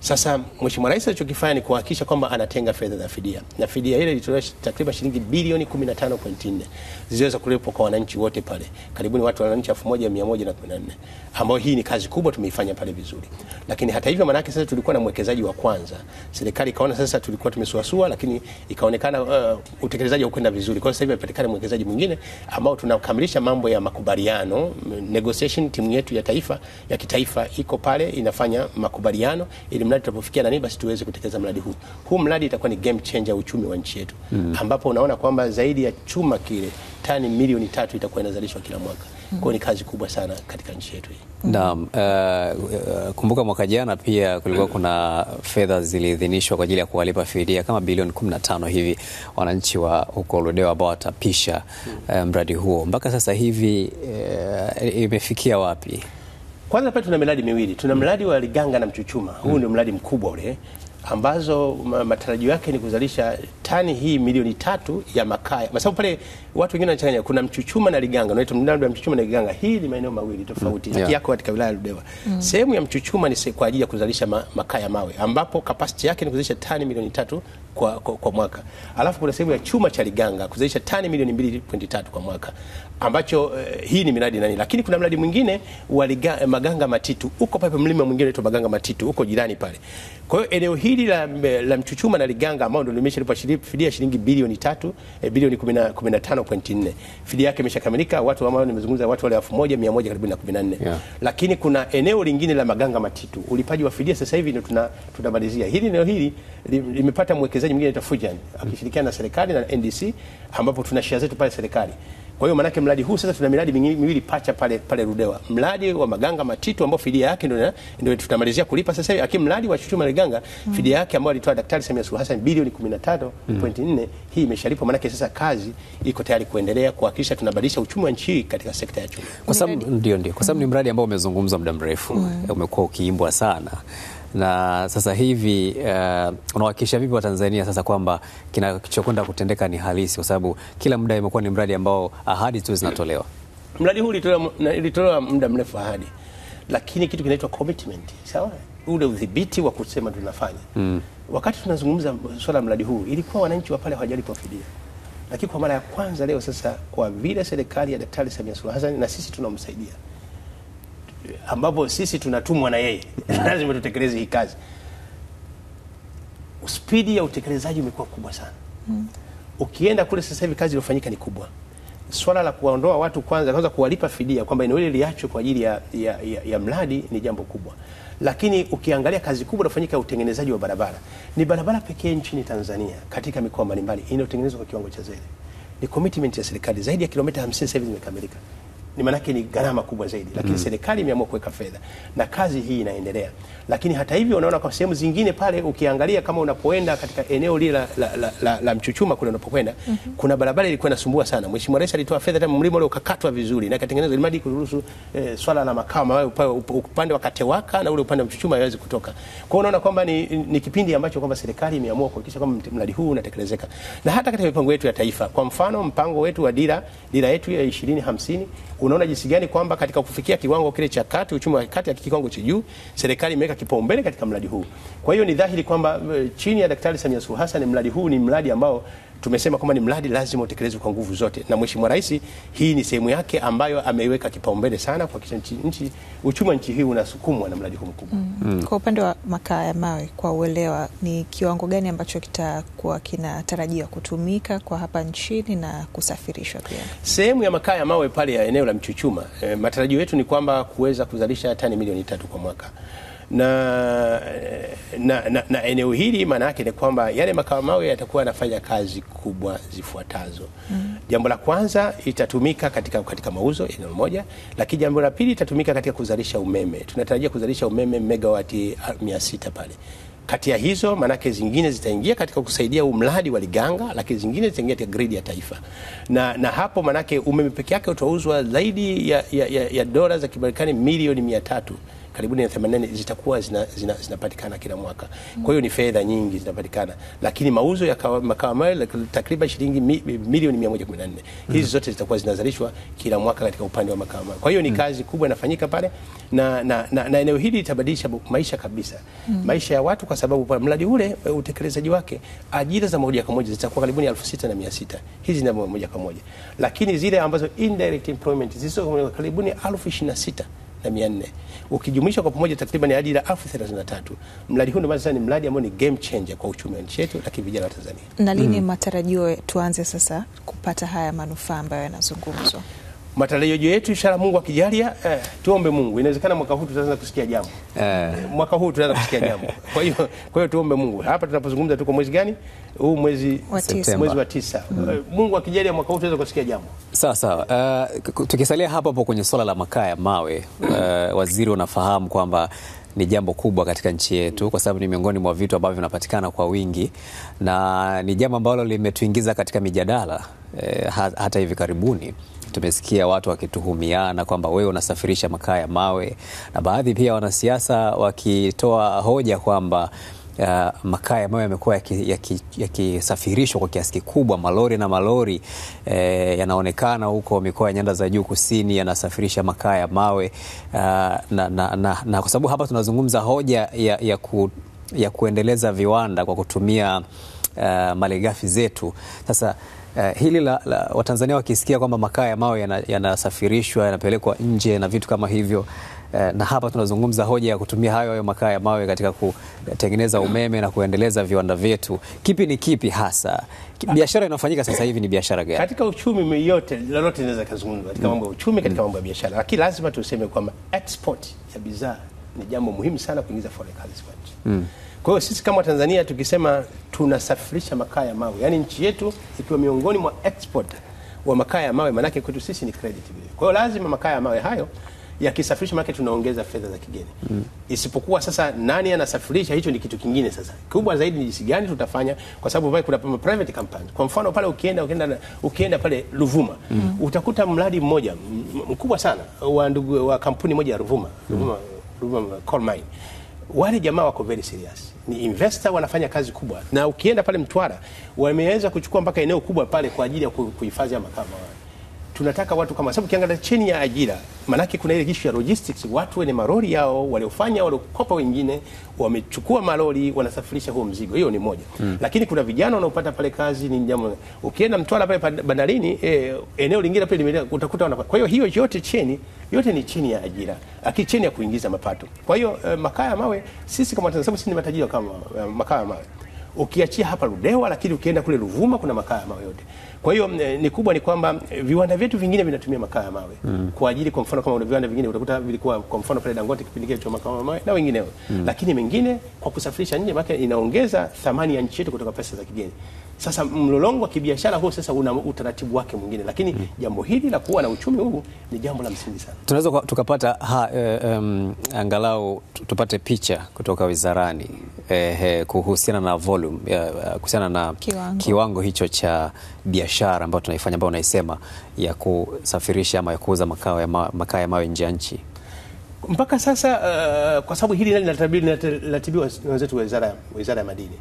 Sasa Mheshimiwa Rais alichokifanya ni kuhakikisha kwamba anatenga fedha za fidia. Na fidia ile ilitolewa takriban shilingi bilioni 15.4. Ziliweza kulipwa kwa wananchi wote pale. Karibuni wananchi 1114, ambao hii ni kazi kubwa tumeifanya pale vizuri. Lakini hata hivyo maana yake sasa tulikuwa na mwekezaji wa kwanza. Serikali ikaona sasa tulikuwa tumesuasua, lakini ikaonekana utekelezaji haukwenda vizuri. Kwa hiyo sasa hivi imepatikana mwekezaji mwingine ambao tunakamilisha mambo ya makubaliano, negotiation. Timu yetu ya kitaifa iko pale inafanya makubaliano ili mradi tutapofikia nani basi tuweze kutekeleza mradi huu. Huu mradi itakuwa ni game changer ya uchumi wa nchi yetu. Ambapo unaona kwamba zaidi ya chuma kile tani milioni 3 itakuwa inazalishwa kila mwaka. Kwa ni kazi kubwa sana katika nchi yetu hii. Naam, kumbuka mwaka jana pia kulikuwa kuna fedha ziliidhinishwa kwa ajili ya kuwalipa fidia kama bilioni 15 hivi wananchi wa huko Ludewa ambao watapisha mradi huo. Mpaka sasa hivi imefikia wapi? Kwanza pale tuna miradi miwili. Tuna mradi wa Liganga na Mchuchuma. Huu ndio mradi mkubwa ule ambazo matarajio yake ni kuzalisha tani hii milioni 3 ya makaa. Kwa sababu pale watu wengine wanachanganya, kuna Mchuchuma na Liganga. Unaitwa mradi wa Mchuchuma na Liganga. Hii ni maeneo mawili tofauti. Yako katika wilaya ya Ludewa. Sehemu ya Mchuchuma ni kwa ajili ya kuzalisha makaa ya mawe ambapo capacity yake ni kuzalisha tani milioni 3 kwa mwaka. Alafu kuna sehemu ya chuma cha Liganga kuzalisha tani milioni 2.3 kwa mwaka. Ambacho hii ni miradi nani, lakini kuna mradi mwingine wa Maganga Matitu uko pale, mlima mwingine unaitwa Maganga Matitu uko jirani pale. Kwa hiyo eneo hili la Mchuchuma na Liganga ambao ndio limeshalipwa fidia shilingi bilioni 3 bilioni 15.4. Fidia yake imeshakamilika, watu ambao nimezungumza watu wale 1114. Lakini kuna eneo lingine la Maganga Matitu ulipaji wa fidia sasa hivi ndio tunamalizia. Hili eneo hili limepata mwekezaji mwingine anaitwa Fujan akishirikiana na serikali na NDC ambapo tuna share zetu pale serikali. Kwa hiyo manake mradi huu sasa tuna miradi miwili pacha pale Ludewa. Mradi wa Maganga Matitu ambao fidia yake ndio tutamalizia kulipa sasa hivi. Lakini mradi wa Mchuchuma Liganga fidia yake ambayo alitoa Daktari Samia Suluhu Hassan bilioni 15.4 hii imeshalipwa, manake sasa kazi iko tayari kuendelea kuhakikisha tunabadilisha uchumi wa nchi katika sekta ya chuma. Kwa sababu ndio kwa sababu ni mradi ambao umezungumzwa muda mrefu, umekuwa ukiimbwa sana. Na sasa hivi unahakikisha vipi wa Tanzania sasa kwamba kinachokwenda kutendeka ni halisi, kwa sababu kila muda imekuwa ni mradi ambao ahadi tu zinatolewa? Mradi huu ulitolewa muda mrefu ahadi, lakini kitu kinaitwa commitment, sawa, ule udhibiti wa kusema tunafanya. Wakati tunazungumza swala mradi huu ilikuwa wananchi wa pale hawajalipwa fidia, lakini kwa mara ya kwanza leo sasa, kwa vile serikali ya Daktari Samia Suluhu Hassan na sisi tunamsaidia, ambapo sisi tunatumwa na yeye lazima tutekeleze hii kazi. Spidi ya utekelezaji umekuwa kubwa sana. Ukienda kule sasa hivi kazi iliyofanyika ni kubwa. Swala la kuwaondoa watu kwanza kuwalipa fidia kwamba eneo hili liachwe kwa ajili ya mradi ni jambo kubwa. Lakini ukiangalia kazi kubwa inafanyika utengenezaji wa barabara. Ni barabara pekee nchini Tanzania katika mikoa mbalimbali inayotengenezwa kwa kiwango cha zero. Ni commitment ya serikali, zaidi ya kilomita 50 sasa hivi zimekamilika. Ni manake ni gharama kubwa zaidi, lakini serikali imeamua kuweka fedha na kazi hii inaendelea. Lakini hata hivyo unaona kwa sehemu zingine pale ukiangalia kama unapoenda katika eneo lile la Mchuchuma kule unapokwenda kuna barabara ilikuwa inasumbua sana. Mheshimiwa Rais alitoa fedha hata mlima ule ukakatwa vizuri na katengenezwa ili kuruhusu swala la makao upande wa Katewaka na ule upande wa Mchuchuma yaweze kutoka. Kwa hiyo unaona kwamba ni kipindi ambacho kwamba serikali imeamua kuhakikisha kwamba mradi huu unatekelezeka. Na hata katika mipango yetu ya taifa, kwa mfano mpango wetu wa dira yetu ya 2050 unaona jinsi gani kwamba katika kufikia kiwango kile cha kati, uchumi wa kati ya kiwango cha juu, serikali imeweka kipaumbele katika mradi huu. Kwa hiyo ni dhahiri kwamba chini ya Daktari Samia Suluhu Hassan mradi huu ni mradi ambao tumesema kwamba ni mradi lazima utekelezwe kwa nguvu zote, na Mheshimiwa Rais hii ni sehemu yake ambayo ameiweka kipaumbele sana kwa kisha uchumi wa nchi hii unasukumwa na mradi huu mkubwa. Kwa upande wa makaa ya mawe, kwa uelewa, ni kiwango gani ambacho kitakuwa kinatarajiwa kutumika kwa hapa nchini na kusafirishwa pia? Sehemu ya makaa ya mawe pale ya eneo la Mchuchuma, matarajio yetu ni kwamba kuweza kuzalisha tani milioni 3 kwa mwaka. Na eneo hili maana yake ni kwamba yale makaa mawe yatakuwa yanafanya kazi kubwa zifuatazo. Jambo la kwanza itatumika katika mauzo eneo moja, lakini jambo la pili itatumika katika kuzalisha umeme. Tunatarajia kuzalisha umeme megawati 600 pale. Kati ya hizo manake zingine zitaingia katika kusaidia mradi wa Liganga, lakini zingine zitaingia katika grid ya taifa. Na hapo manake umeme peke yake utauzwa zaidi ya dola za Kimarekani milioni 300. Karibuni na 80 zitakuwa zinapatikana kila mwaka. Kwa hiyo ni fedha nyingi zinapatikana, lakini mauzo ya makaa mawe takriban shilingi milioni 114. Hizi zote zitakuwa zinazalishwa kila mwaka katika upande wa makaa mawe. Kwa hiyo ni kazi kubwa inafanyika pale na eneo hili litabadilisha maisha kabisa. Maisha ya watu, kwa sababu mradi ule utekelezaji wake ajira za moja kwa moja zitakuwa karibuni 6600. Hizi ni moja kwa moja. Lakini zile ambazo indirect employment zisizo karibuni 26400. Ukijumuisha kwa pamoja takriban ajira 1033. Mradi huu ndio ni mradi ambao ni game changer kwa uchumi wa nchi yetu lakini vijana wa Tanzania. Na lini matarajio tuanze sasa kupata haya manufaa ambayo yanazungumzwa? Matarajio yetu inshallah Mungu akijalia, tuombe Mungu. Inawezekana mwaka huu tutaanza kusikia jambo. Mwaka huu tutaanza kusikia jambo. Kwa hiyo tuombe Mungu. Hapa tunapozungumza tuko mwezi gani? Huu mwezi wa 9. Mungu akijalia mwaka huu tutaweza kusikia jambo. Sawa. Tukisalia hapo kwenye swala la makaa ya mawe, waziri, unafahamu kwamba ni jambo kubwa katika nchi yetu kwa sababu ni miongoni mwa vitu ambavyo vinapatikana kwa wingi na ni jambo ambalo limetuingiza katika mijadala hata hivi karibuni tumesikia watu wakituhumiana kwamba wewe unasafirisha makaa ya mawe, na baadhi pia wanasiasa wakitoa hoja kwamba makaa ya mawe yamekuwa yakisafirishwa kwa kiasi kikubwa, malori na malori yanaonekana huko mikoa ya nyanda za juu kusini yanasafirisha makaa ya mawe, na kwa sababu hapa tunazungumza hoja ya kuendeleza viwanda kwa kutumia malighafi zetu. Sasa hili la Watanzania wakisikia kwamba makaa ya mawe yanasafirishwa yanapelekwa nje na vitu kama hivyo, na hapa tunazungumza hoja ya kutumia hayo makaa ya mawe katika kutengeneza umeme na kuendeleza viwanda vyetu, kipi ni kipi hasa? Biashara inafanyika sasa hivi ni biashara gani? Katika uchumi yote lolote linaweza kuzungumzwa katika mambo ya uchumi, katika mambo ya biashara, lakini lazima tuseme kwamba export ya bidhaa ni jambo muhimu sana kuingiza foreign currency kwa nchi. Kwa hiyo sisi kama Tanzania tukisema tunasafirisha makaa ya mawe, yani nchi yetu ikiwa miongoni mwa export wa makaa ya mawe, maana yake kwetu sisi ni credit vile. Kwa hiyo lazima makaa ya mawe hayo yakisafirisha, maana tunaongeza fedha za kigeni. Isipokuwa sasa nani anasafirisha, hicho ni kitu kingine. Sasa kubwa zaidi ni jinsi gani tutafanya, kwa sababu pale kuna private companies. Kwa mfano pale ukienda pale Ruvuma, utakuta mradi mmoja mkubwa sana wa kampuni moja ya Ruvuma Coal Mine. Wale jamaa wako very serious, ni investor, wanafanya kazi kubwa. Na ukienda pale Mtwara wameweza kuchukua mpaka eneo kubwa pale kwa ajili ya kuhifadhi makaa ya mawe. Tunataka watu kama, sababu ukiangalia chini ya ajira, manake kuna ile issue ya logistics, watu wenye maroli yao waliokopa wengine wamechukua maroli wanasafirisha huo mzigo, hiyo ni moja. Lakini kuna vijana wanaopata pale kazi, ni jambo. Ukienda Mtwara pale bandarini, eneo lingine pale utakuta kwa hiyo yote ni chini ya ajira, lakini chini ya kuingiza mapato. Kwa hiyo makaa ya mawe sisi kama Tanzania sisi ni matajiri kama makaa ya mawe. Ukiachia hapa Ludewa, lakini ukienda kule Ruvuma kuna makaa ya mawe yote. Kwa hiyo ni kubwa ni kwamba viwanda vyetu vingine vinatumia makaa ya mawe kwa ajili, kwa mfano kama viwanda vingine utakuta vilikuwa kwa mfano pale Dangote kipindi kile cha makaa ya mawe na wengineo. Lakini mengine kwa kusafirisha nje, maana inaongeza thamani ya nchi yetu kutoka pesa za kigeni. Sasa mlolongo wa kibiashara huo sasa una utaratibu wake mwingine, lakini jambo hili la kuwa na uchumi huu ni jambo la msingi sana. Tunaweza tukapata angalau tupate picha kutoka wizarani kuhusiana na volume, kuhusiana na kiwango hicho cha biashara ambayo tunaifanya, ambayo unaisema ya kusafirisha ama ya kuuza makaa ya mawe nje ya nchi. Mpaka sasa kwa sababu hili linaratibiwa na wenzetu wizara ya madini.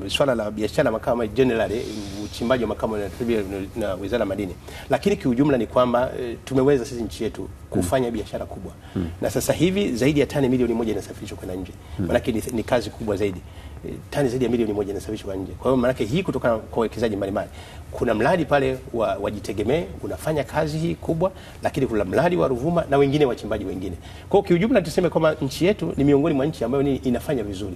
Swala la biashara makaa mawe generally, uchimbaji wa makaa linaratibiwa na wizara ya madini. Lakini kiujumla ni kwamba tumeweza sisi nchi yetu kufanya biashara kubwa. Na sasa hivi zaidi ya tani milioni 1 inasafirishwa kwenda nje. Maana ni kazi kubwa zaidi. Tani zaidi ya milioni 1 inasafirishwa kwenda nje. Kwa hiyo maana hii kutoka kwa wekezaji mbalimbali. Kuna mradi pale wajitegemee unafanya kazi hii kubwa, lakini kuna mradi wa Ruvuma na wengine wachimbaji wengine. Kwa hiyo kiujumla tuseme kwamba nchi yetu ni miongoni mwa nchi ambayo inafanya vizuri.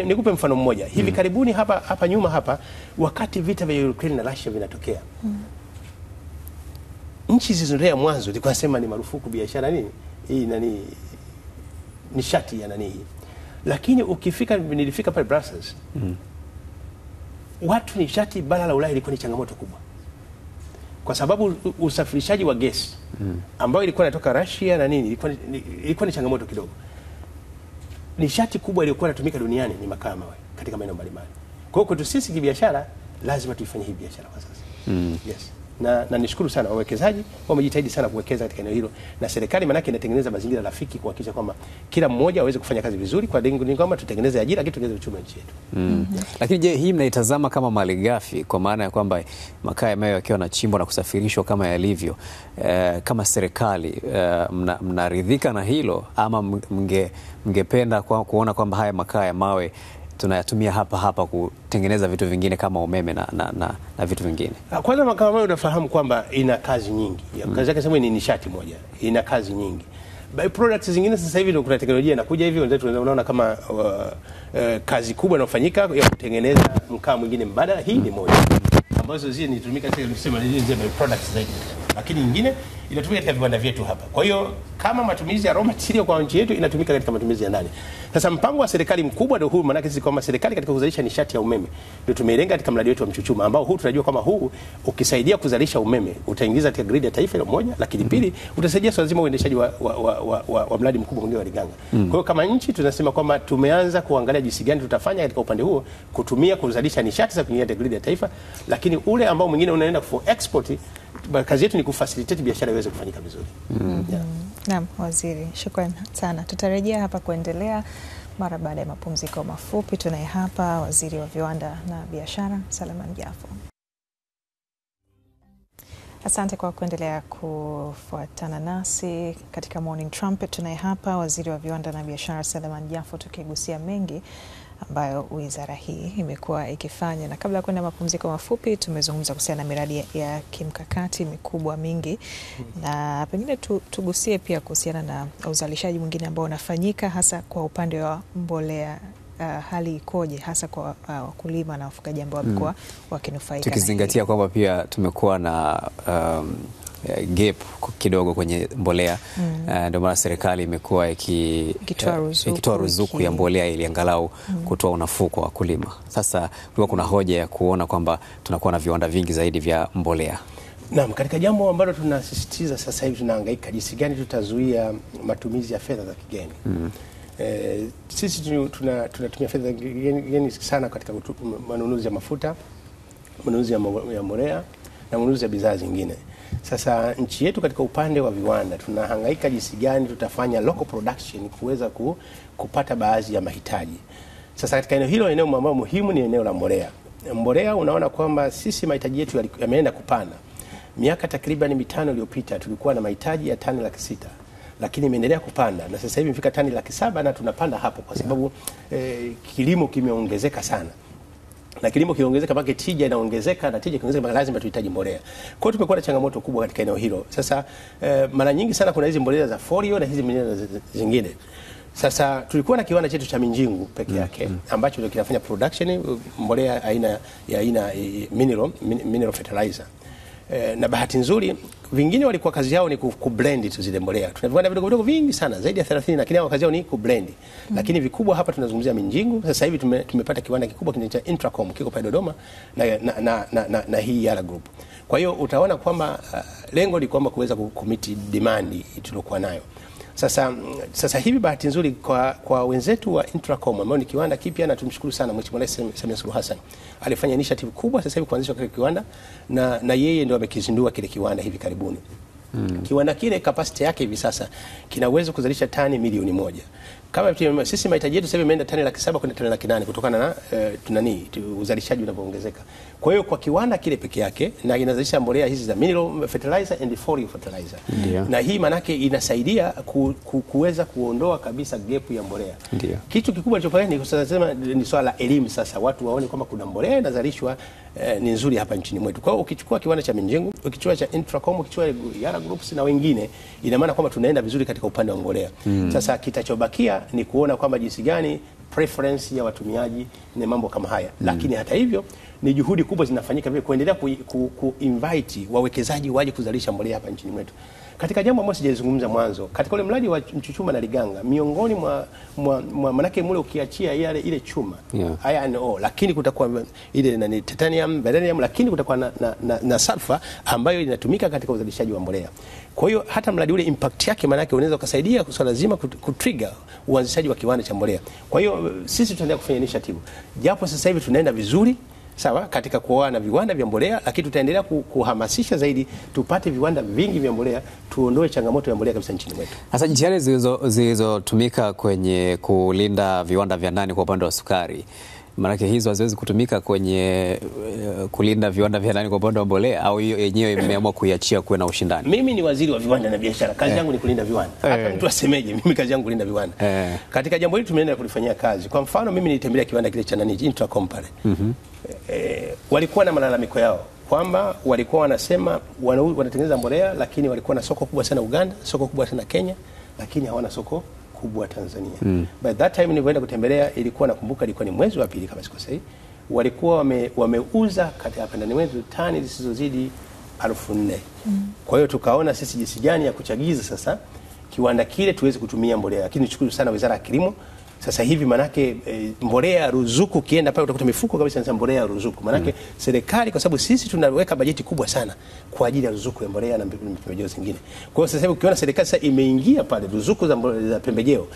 Nikupe mfano mmoja. Hivi karibuni hapa nyuma wakati vita vya Ukraine na Russia vinatokea. Nchi zilizoendelea mwanzo zilikuwa nasema ni marufuku biashara hii nishati ya hii. Lakini nilifika pale Brussels. Watu nishati bara la Ulaya ilikuwa ni changamoto kubwa. Kwa sababu usafirishaji wa gesi ambayo ilikuwa inatoka Russia na ilikuwa ni changamoto kidogo. Nishati kubwa iliyokuwa inatumika duniani ni makaa ya mawe katika maeneo mbalimbali. Kwa hiyo kwetu sisi kibiashara lazima tuifanye hii biashara kwa sasa. Yes. Na nishukuru sana wawekezaji wamejitahidi sana kuwekeza katika eneo hilo, na serikali manake inatengeneza mazingira rafiki kuhakikisha kwamba kila mmoja aweze kufanya kazi vizuri, kwa lengo ni kwamba tutengeneze ajira, lakini tutengeneze uchumi wa nchi yetu. Lakini je, hii mnaitazama kama malighafi, kwa maana ya kwamba makaa ya mawe yakiwa yanachimbwa na kusafirishwa kama yalivyo, kama serikali mnaridhika na hilo, ama mngependa kuona kwamba haya makaa ya mawe tunayatumia hapa kutengeneza vitu vingine kama umeme na vitu vingine? Kwanza makaa ya mawe unafahamu kwamba ina kazi nyingi. Kazi yake sema ni nishati moja, ina kazi nyingi. By products zingine sasa hivi kuna teknolojia inakuja hivi, unaona kama kazi kubwa inafanyika ya kutengeneza mkaa mwingine mbadala. Hii ni moja ambazo zile nitumika sasa kusema ni by products zaidi. Lakini nyingine inatumika katika viwanda vyetu hapa. Kwa hiyo kama matumizi ya raw material kwa nchi yetu inatumika katika matumizi ya ndani. Sasa mpango wa serikali mkubwa ndio huu, maana sisi kama serikali katika kuzalisha nishati ya umeme ndio tumeilenga katika mradi wetu wa Mchuchuma, ambao huu tunajua kama huu ukisaidia kuzalisha umeme utaingiza katika grid ya taifa ile moja, lakini pili utasaidia swala zima uendeshaji wa mradi mkubwa mwingine wa Liganga. Kwa hiyo kama nchi tunasema kwamba tumeanza kuangalia jinsi gani tutafanya katika upande huo kutumia kuzalisha nishati za kuingia katika grid ya taifa, lakini ule ambao mwingine unaenda for export, kazi yetu ni kufacilitate biashara iweze kufanyika vizuri. Naam, Waziri, shukrani sana. Tutarejea hapa kuendelea mara baada ya mapumziko mafupi. Tunaye hapa Waziri wa Viwanda na Biashara, Seleman Jafo. Asante kwa kuendelea kufuatana nasi katika Morning Trumpet. Tunaye hapa Waziri wa Viwanda na Biashara, Seleman Jafo, tukigusia mengi ambayo wizara hii imekuwa ikifanya. Na kabla ya kwenda mapumziko mafupi, tumezungumza kuhusiana na miradi ya kimkakati mikubwa mingi, na pengine tugusie pia kuhusiana na uzalishaji mwingine ambao unafanyika hasa kwa upande wa mbolea. Hali ikoje hasa kwa wakulima na wafugaji ambao wamekuwa wakinufaika, tukizingatia kwamba pia tumekuwa na gap kidogo kwenye mbolea. Ndio maana serikali imekuwa ikitoa ruzuku ya mbolea ili angalau kutoa unafuu kwa wakulima. Sasa kuna hoja ya kuona kwamba tunakuwa na viwanda vingi zaidi vya mbolea. Naam, katika jambo ambalo tunasisitiza sasa hivi tunahangaika jinsi gani tutazuia matumizi ya fedha za kigeni. Sisi tunatumia fedha za kigeni sana katika manunuzi ya mafuta, manunuzi ya mbolea na manunuzi ya bidhaa zingine. Sasa nchi yetu katika upande wa viwanda tunahangaika jinsi gani tutafanya local production kuweza kupata baadhi ya mahitaji. Sasa katika eneo hilo, eneo ambalo muhimu ni eneo la mbolea. Mbolea, unaona kwamba sisi mahitaji yetu yameenda kupanda. Miaka takriban 5 iliyopita tulikuwa na mahitaji ya tani 600,000, lakini imeendelea kupanda na sasa hivi imefika tani 700,000, na tunapanda hapo kwa sababu kilimo kimeongezeka sana. Na kilimo kiongezeka mpaka tija inaongezeka, na tija kiongezeka lazima tuhitaji mbolea. Kwa hiyo tumekuwa na changamoto kubwa katika eneo hilo. Sasa mara nyingi sana kuna hizi mbolea za folio na hizi mbolea zingine. Sasa tulikuwa na kiwanda chetu cha Minjingu peke yake ambacho ndio kinafanya production mbolea aina mineral fertilizer. Na bahati nzuri vingine walikuwa kazi yao ni kublend tu zile mbolea. Tuna viwanda vidogo vidogo vingi sana zaidi ya 30, lakini wao kazi yao ni kublend. Lakini vikubwa hapa tunazungumzia Minjingu. Sasa hivi tumepata kiwanda kikubwa kinaitwa Intracom kiko pale Dodoma na hii Yara Group. Kwa hiyo utaona kwamba lengo ni kwamba kuweza kumiti demand tulokuwa nayo. Sasa hivi bahati nzuri kwa wenzetu wa Intracom ambao ni kiwanda kipya, na tumshukuru sana Mheshimiwa Rais Samia Suluhu Hassan. Alifanya initiative kubwa sasa hivi kuanzisha kile kiwanda, na yeye ndio amekizindua kile kiwanda hivi karibuni. Kiwanda kile capacity yake hivi sasa kinaweza kuzalisha tani 1,000,000. Kama sisi mahitaji yetu sasa hivi imeenda tani 700,000 kwenda tani 800,000 kutokana na uzalishaji unapoongezeka. Kwa hiyo kwa kiwanda kile peke yake na inazalisha mbolea hizi za mineral fertilizer and folio fertilizer. Na hii manake inasaidia kuweza kuondoa kabisa gap ya mbolea. Kitu kikubwa kilichofanya ni kusema ni swala la elimu. Sasa watu waone kwamba kuna mbolea inazalishwa ni nzuri hapa nchini mwetu. Kwa hiyo ukichukua kiwanda cha Minjingu, ukichukua cha Intracom, ukichukua Yara Groups na wengine, ina maana kwamba tunaenda vizuri katika upande wa mbolea. Sasa kitachobakia ni kuona kwamba jinsi gani preference ya watumiaji ni mambo kama haya. Lakini hata hivyo ni juhudi kubwa zinafanyika vile kuendelea invite wawekezaji waje kuzalisha mbolea hapa nchini mwetu. Katika jambo ambalo sijazungumza mwanzo, katika ule mradi wa Mchuchuma na Liganga, miongoni mwa manake mule ukiachia ile chuma iron ore, lakini kutakuwa ile na titanium, vanadium, lakini kutakuwa na sulfur ambayo inatumika katika uzalishaji wa mbolea. Kwa hiyo hata mradi ule impact yake manake unaweza kusaidia swala zima kutrigger uanzishaji wa kiwanda cha mbolea. Kwa hiyo sisi tunaendelea kufanya initiative. Japo sasa hivi tunaenda vizuri sawa katika kuoana na viwanda vya mbolea, lakini tutaendelea kuhamasisha zaidi tupate viwanda vingi vya mbolea, tuondoe changamoto ya mbolea kabisa nchini mwetu. Sasa jitihada zilizotumika kwenye kulinda viwanda vya ndani kwa upande wa sukari, maanake hizo haziwezi kutumika kwenye kulinda viwanda vya ndani kwa upande wa mbolea, au hiyo yenyewe imeamua kuiachia kuwe na ushindani? Mimi ni waziri wa viwanda na biashara. Kazi yangu ni kulinda viwanda. Hata mtu asemeje, mimi kazi yangu kulinda viwanda. Katika jambo hili tumeenda kulifanyia kazi. Kwa mfano mimi nilitembelea kiwanda kile cha Intracom pale. Walikuwa na malalamiko yao kwamba walikuwa wanasema wanatengeneza mbolea, lakini walikuwa na soko kubwa sana Uganda, soko kubwa sana Kenya, lakini hawana soko kubwa Tanzania. By that time nilipoenda kutembelea, ilikuwa nakumbuka ilikuwa ni mwezi wa pili kama sikosei, walikuwa wameuza katika ndani mwetu tani zisizozidi 4,000. Kwa hiyo tukaona sisi jinsi gani ya kuchagiza sasa kiwanda kile tuweze kutumia mbolea. Lakini nishukuru sana Wizara ya Kilimo. Sasa hivi manake mbolea ruzuku kienda pale utakuta mifuko kabisa na mbolea ruzuku. Manake serikali, kwa sababu sisi tunaweka bajeti kubwa sana kwa ajili ya ruzuku ya mbolea na pembejeo zingine. Kwa hiyo sasa hivi ukiona serikali sasa imeingia pale ruzuku za pembejeo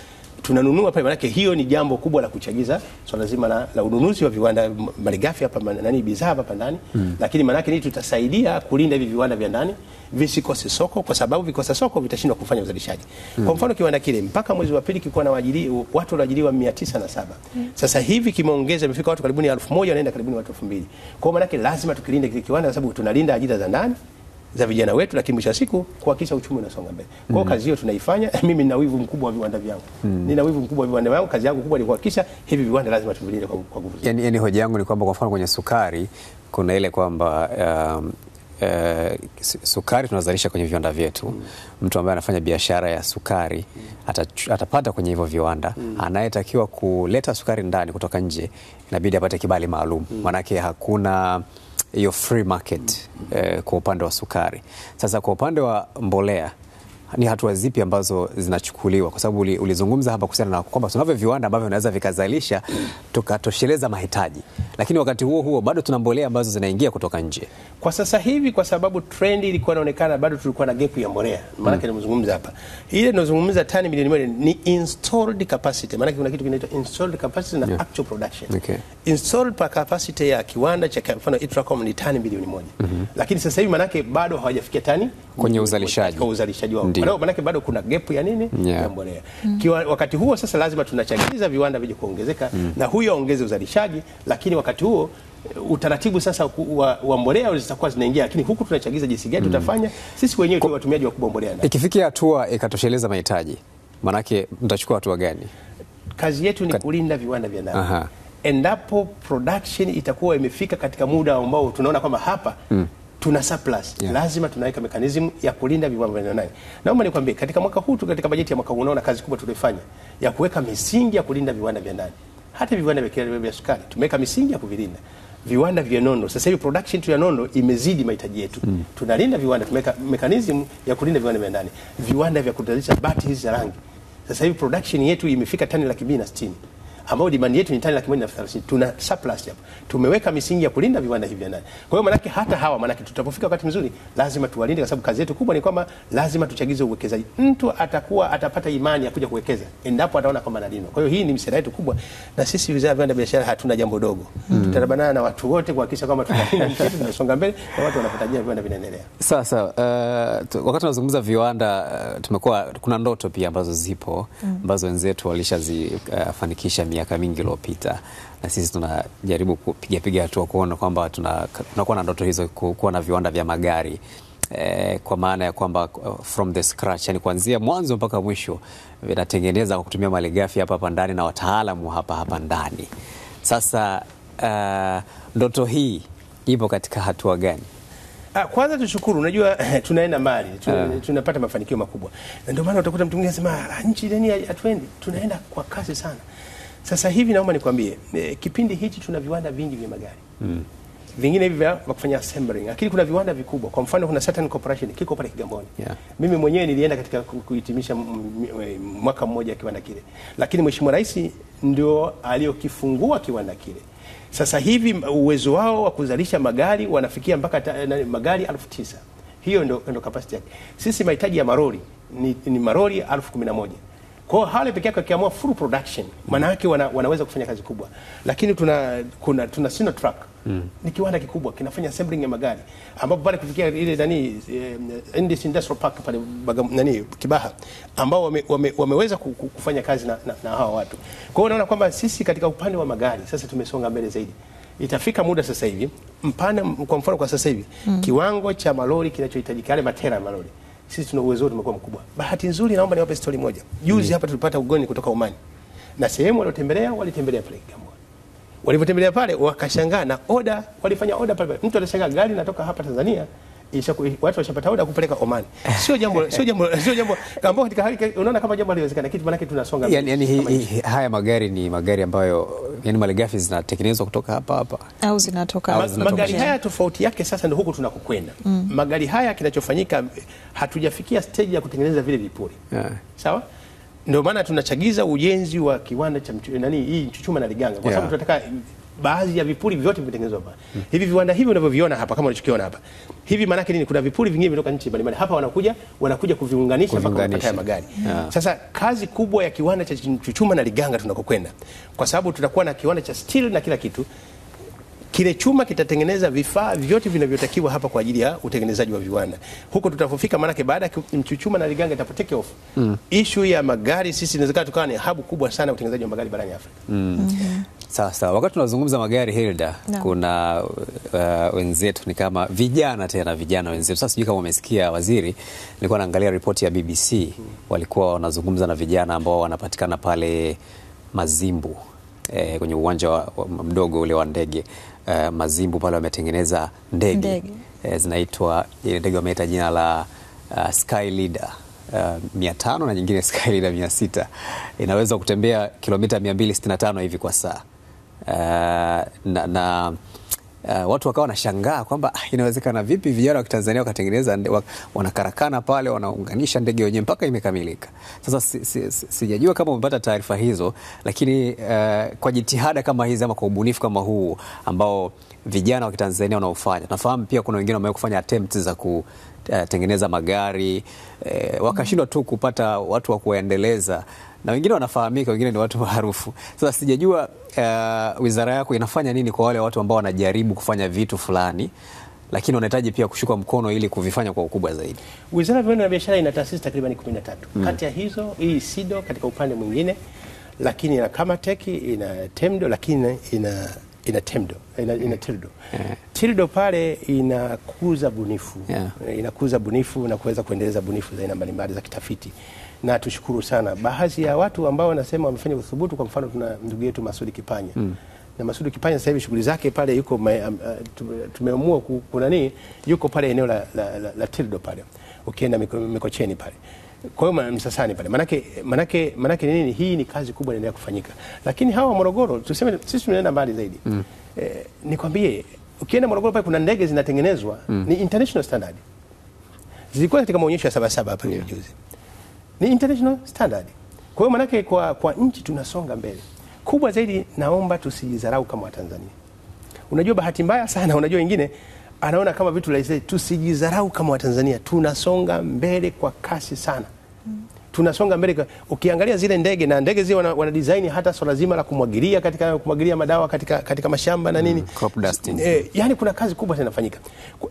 tunanunua pale, manake hiyo ni jambo kubwa la kuchagiza swala zima la ununuzi wa viwanda malighafi hapa bidhaa hapa ndani. Lakini manake ni tutasaidia kulinda hivi viwanda vya ndani visikose soko, kwa sababu vikosa soko vitashindwa kufanya uzalishaji. Kwa mfano kiwanda kile mpaka mwezi wa pili kilikuwa na watu waliajiriwa 907. Sasa hivi kimeongeza, imefika watu karibuni 1,000, wanaenda karibuni watu 2,000. Kwa hiyo manake lazima tukilinde kile kiwanda, kwa sababu tunalinda ajira za ndani za vijana wetu, lakini mwisho wa siku kuhakikisha uchumi unasonga mbele. Kwa hiyo kazi hiyo tunaifanya. Mimi nina wivu mkubwa wa viwanda vyangu. Nina wivu mkubwa wa viwanda vyangu. Kazi yangu kubwa ni kuhakikisha hivi viwanda lazima tuvilinde kwa nguvu. Yani hoja yangu ni kwamba kwa mfano kwenye sukari kuna ile kwamba sukari tunazalisha kwenye viwanda vyetu. Mtu ambaye anafanya biashara ya sukari atapata kwenye hivyo viwanda. Anayetakiwa kuleta sukari ndani kutoka nje inabidi apate kibali maalum. Manake hakuna hiyo free market kwa upande wa sukari. Sasa kwa upande wa mbolea ni hatua zipi ambazo zinachukuliwa? Kwa sababu ulizungumza hapa kuhusiana na kwamba tunavyo viwanda ambavyo vinaweza vikazalisha tukatosheleza mahitaji, lakini wakati huo huo bado tuna mbolea ambazo zinaingia kutoka nje. Kwa sasa hivi, kwa sababu trend ilikuwa inaonekana bado tulikuwa na gap ya mbolea. Maana yake nimezungumza hapa, ile ninazungumza tani milioni 1 ni installed capacity. Maana kuna kitu kinaitwa installed capacity na actual production. Installed capacity ya kiwanda cha mfano Itracom ni tani milioni 1. Lakini sasa hivi maana yake bado hawajafikia tani kwenye uzalishaji. Kwa uzalishaji wao. Maana yake bado kuna gap ya nini? Ya mbolea. Wakati huo sasa lazima tunachagiza viwanda vije kuongezeka na huyo aongeze uzalishaji, lakini wakati huo utaratibu sasa wa mbolea zitakuwa zinaingia, lakini huku tunachagiza jinsi gani tutafanya sisi wenyewe tu watumiaji wakubwa mbolea. Ikifikia hatua ikatosheleza mahitaji, maana yake mtachukua hatua gani? Kazi yetu ni kulinda viwanda vya ndani. Endapo production itakuwa imefika katika muda ambao tunaona kwamba hapa tuna surplus, lazima tunaweka mechanism ya kulinda viwanda vya ndani. Naomba nikwambie katika mwaka huu tu, katika bajeti ya mwaka huu unaona kazi kubwa tulifanya ya kuweka misingi ya kulinda viwanda vya ndani. Hata viwanda vya sukari tumeweka misingi ya kuvilinda. Viwanda vya nondo, sasa hivi production tu ya nondo imezidi mahitaji yetu. Tunalinda viwanda, tumeweka mechanism ya kulinda viwanda vya ndani. Viwanda vya kuzalisha bati hizi za rangi, sasa hivi production yetu imefika tani 260,000, ambao demand yetu ni tani 130,000. Tuna surplus hapo. Tumeweka misingi ya kulinda viwanda hivi vya ndani. Kwa hiyo manake hata hawa, manake tutapofika wakati mzuri lazima tuwalinde, kwa sababu kazi yetu kubwa ni kwamba lazima tuchagize uwekezaji. Mtu atapata imani ya kuja kuwekeza endapo ataona kwamba analindwa. Kwa hiyo hii ni msera yetu kubwa, na sisi Wizara ya Viwanda na Biashara hatuna jambo dogo. Tutarabana na watu wote kuhakikisha kwamba tunalinda nchi yetu, tunasonga mbele na watu wanapotajia viwanda vinaendelea. Sasa wakati tunazungumza viwanda, kuna ndoto pia ambazo zipo ambazo wenzetu walishazifanikisha miaka mingi iliyopita, na sisi tunajaribu kupiga hatua kuona kwamba tunakuwa na ndoto hizo, kuwa na viwanda vya magari kwa maana ya kwamba from the scratch, yani kuanzia mwanzo mpaka mwisho vinatengeneza kwa kutumia malighafi hapa ndani na wataalamu hapa ndani. Sasa ndoto hii ipo katika hatua gani? Kwanza tushukuru, unajua tunaenda mbali, tunapata mafanikio makubwa. Na ndio maana utakuta mtu mwingine anasema nchi ndani hatuendi, tunaenda kwa kasi sana. Sasa hivi naomba nikwambie, kipindi hichi tuna viwanda vingi vya magari. Vingine hivi vya kufanya assembling, lakini kuna viwanda vikubwa. Kwa mfano kuna Saturn Corporation kiko pale Kigamboni. Mimi mwenyewe nilienda katika kuhitimisha mwaka mmoja kiwanda kile. Lakini Mheshimiwa Rais ndio aliyokifungua kiwanda kile. Sasa hivi uwezo wao wa kuzalisha magari wanafikia mpaka magari 9,000. Hiyo ndio capacity yake. Sisi mahitaji ya maroli ni maroli 11,000. Kwa hiyo hale pekee yake akiamua full production, maana yake wanaweza kufanya kazi kubwa. Lakini tuna Sinotruk. Ni kiwanda kikubwa kinafanya assembling ya magari, ambapo pale kufikia ile Industrial Park pale Kibaha, ambao wameweza kufanya kazi na hawa watu. Kwa hiyo unaona kwamba sisi katika upande wa magari sasa tumesonga mbele zaidi. Itafika muda sasa hivi kwa mfano kwa sasa hivi kiwango cha malori kinachohitajika, yale matera ya malori, sisi tuna uwezo, tumekuwa mkubwa. Bahati nzuri, naomba niwape story moja. Juzi hapa tulipata ugoni kutoka Omani, na sehemu walitembelea pale Kigamboni. Walipotembelea pale wakashangaa na walifanya order pale. Mtu alishangaa gari natoka hapa Tanzania watu washapata oda kupeleka Oman. Sio jambo ambao katika hali unaona kama jambo haliwezekana, kitu maana tunasonga mbele. Yani haya magari ni magari ambayo yani malighafi zinatengenezwa kutoka hapa au zinatoka magari haya. Tofauti yake sasa ndio huko tunakokwenda. Magari haya kinachofanyika, hatujafikia stage ya kutengeneza vile vipuri. Sawa? Ndio maana tunachagiza ujenzi wa kiwanda cha hii Mchuchuma na Liganga kwa sababu tunataka baadhi ya vipuri vyote vimetengenezwa hapa. Hivi viwanda hivi unavyoviona hapa, kama unachokiona hapa. Hivi maana yake nini? Kuna vipuri vingine vinatoka nchi mbalimbali. Hapa wanakuja kuviunganisha mpaka kupata magari. Sasa kazi kubwa ya kiwanda cha Mchuchuma na Liganga tunakokwenda, kwa sababu tutakuwa na kiwanda cha steel na kila kitu. Kile chuma kitatengeneza vifaa vyote vinavyotakiwa hapa kwa ajili ya utengenezaji wa viwanda. Huko tutafofika, maana yake baada ya Mchuchuma na Liganga itapo take off. Issue ya magari sisi inawezekana tukawa ni hub kubwa sana utengenezaji wa magari barani Afrika. Sasa wakati tunazungumza magari Hilda, kuna wenzetu ni kama vijana wenzetu. Sasa sijui kama umesikia waziri, nilikuwa naangalia ripoti ya BBC, walikuwa wanazungumza na vijana ambao wanapatikana pale Mazimbu kwenye uwanja mdogo ule wa ndege Mazimbu pale, wametengeneza ndege zinaitwa ndege wameita jina la Sky Leader 500 na nyingine Sky Leader 600, inaweza kutembea kilomita 265 hivi kwa saa. Watu wakawa wanashangaa kwamba inawezekana vipi vijana wa Tanzania wakatengeneza wanakarakana pale, wanaunganisha ndege wenyewe mpaka imekamilika. Sasa sijajua kama umepata taarifa hizo, lakini kwa jitihada kama hizi ama kwa ubunifu kama huu ambao vijana wa Tanzania wanaofanya, nafahamu pia kuna wengine wamewahi kufanya attempts za kutengeneza magari wakashindwa tu kupata watu wa kuendeleza, na wengine wanafahamika, wengine ni watu maarufu. Sasa sijajua wizara yako inafanya nini kwa wale watu ambao wanajaribu kufanya vitu fulani lakini wanahitaji pia kushuka mkono ili kuvifanya kwa ukubwa zaidi. Wizara ya Viwanda na Biashara ina taasisi takriban 13. Kati ya hizo hii SIDO katika upande mwingine, lakini ina Kamatech, ina Temdo, lakini ina Temdo, ina Tildo. Tildo pale inakuza bunifu. Inakuza bunifu na kuweza kuendeleza bunifu za aina mbalimbali za kitafiti. Na tushukuru sana baadhi ya watu ambao wanasema wamefanya uthubutu. Kwa mfano tuna ndugu yetu Masudi Kipanya. Na Masudi Kipanya sasa hivi shughuli zake pale yuko tumeamua yuko pale eneo la Tildo pale. Ukienda Mikocheni pale. Kwa hiyo Msasani pale. Manake nini? Hii ni kazi kubwa inaendelea kufanyika. Lakini hawa Morogoro tuseme sisi tunaenda mbali zaidi. Nikwambie ukienda Morogoro pale kuna ndege zinatengenezwa ni international standard. Zilikuwa katika maonyesho ya Sabasaba hapa juzi. Ni international standard. Kwa hiyo manake kwa nchi tunasonga mbele. Kubwa zaidi, naomba tusijidharau kama Watanzania. Unajua bahati mbaya sana, unajua wengine anaona kama vitu rahisi. Tusijidharau kama Watanzania, tunasonga mbele kwa kasi sana. Tunasonga mbele. Ukiangalia zile ndege na ndege zile wana design hata swala zima la kumwagilia madawa katika mashamba na nini. Crop dusting. Yani kuna kazi kubwa zinafanyika.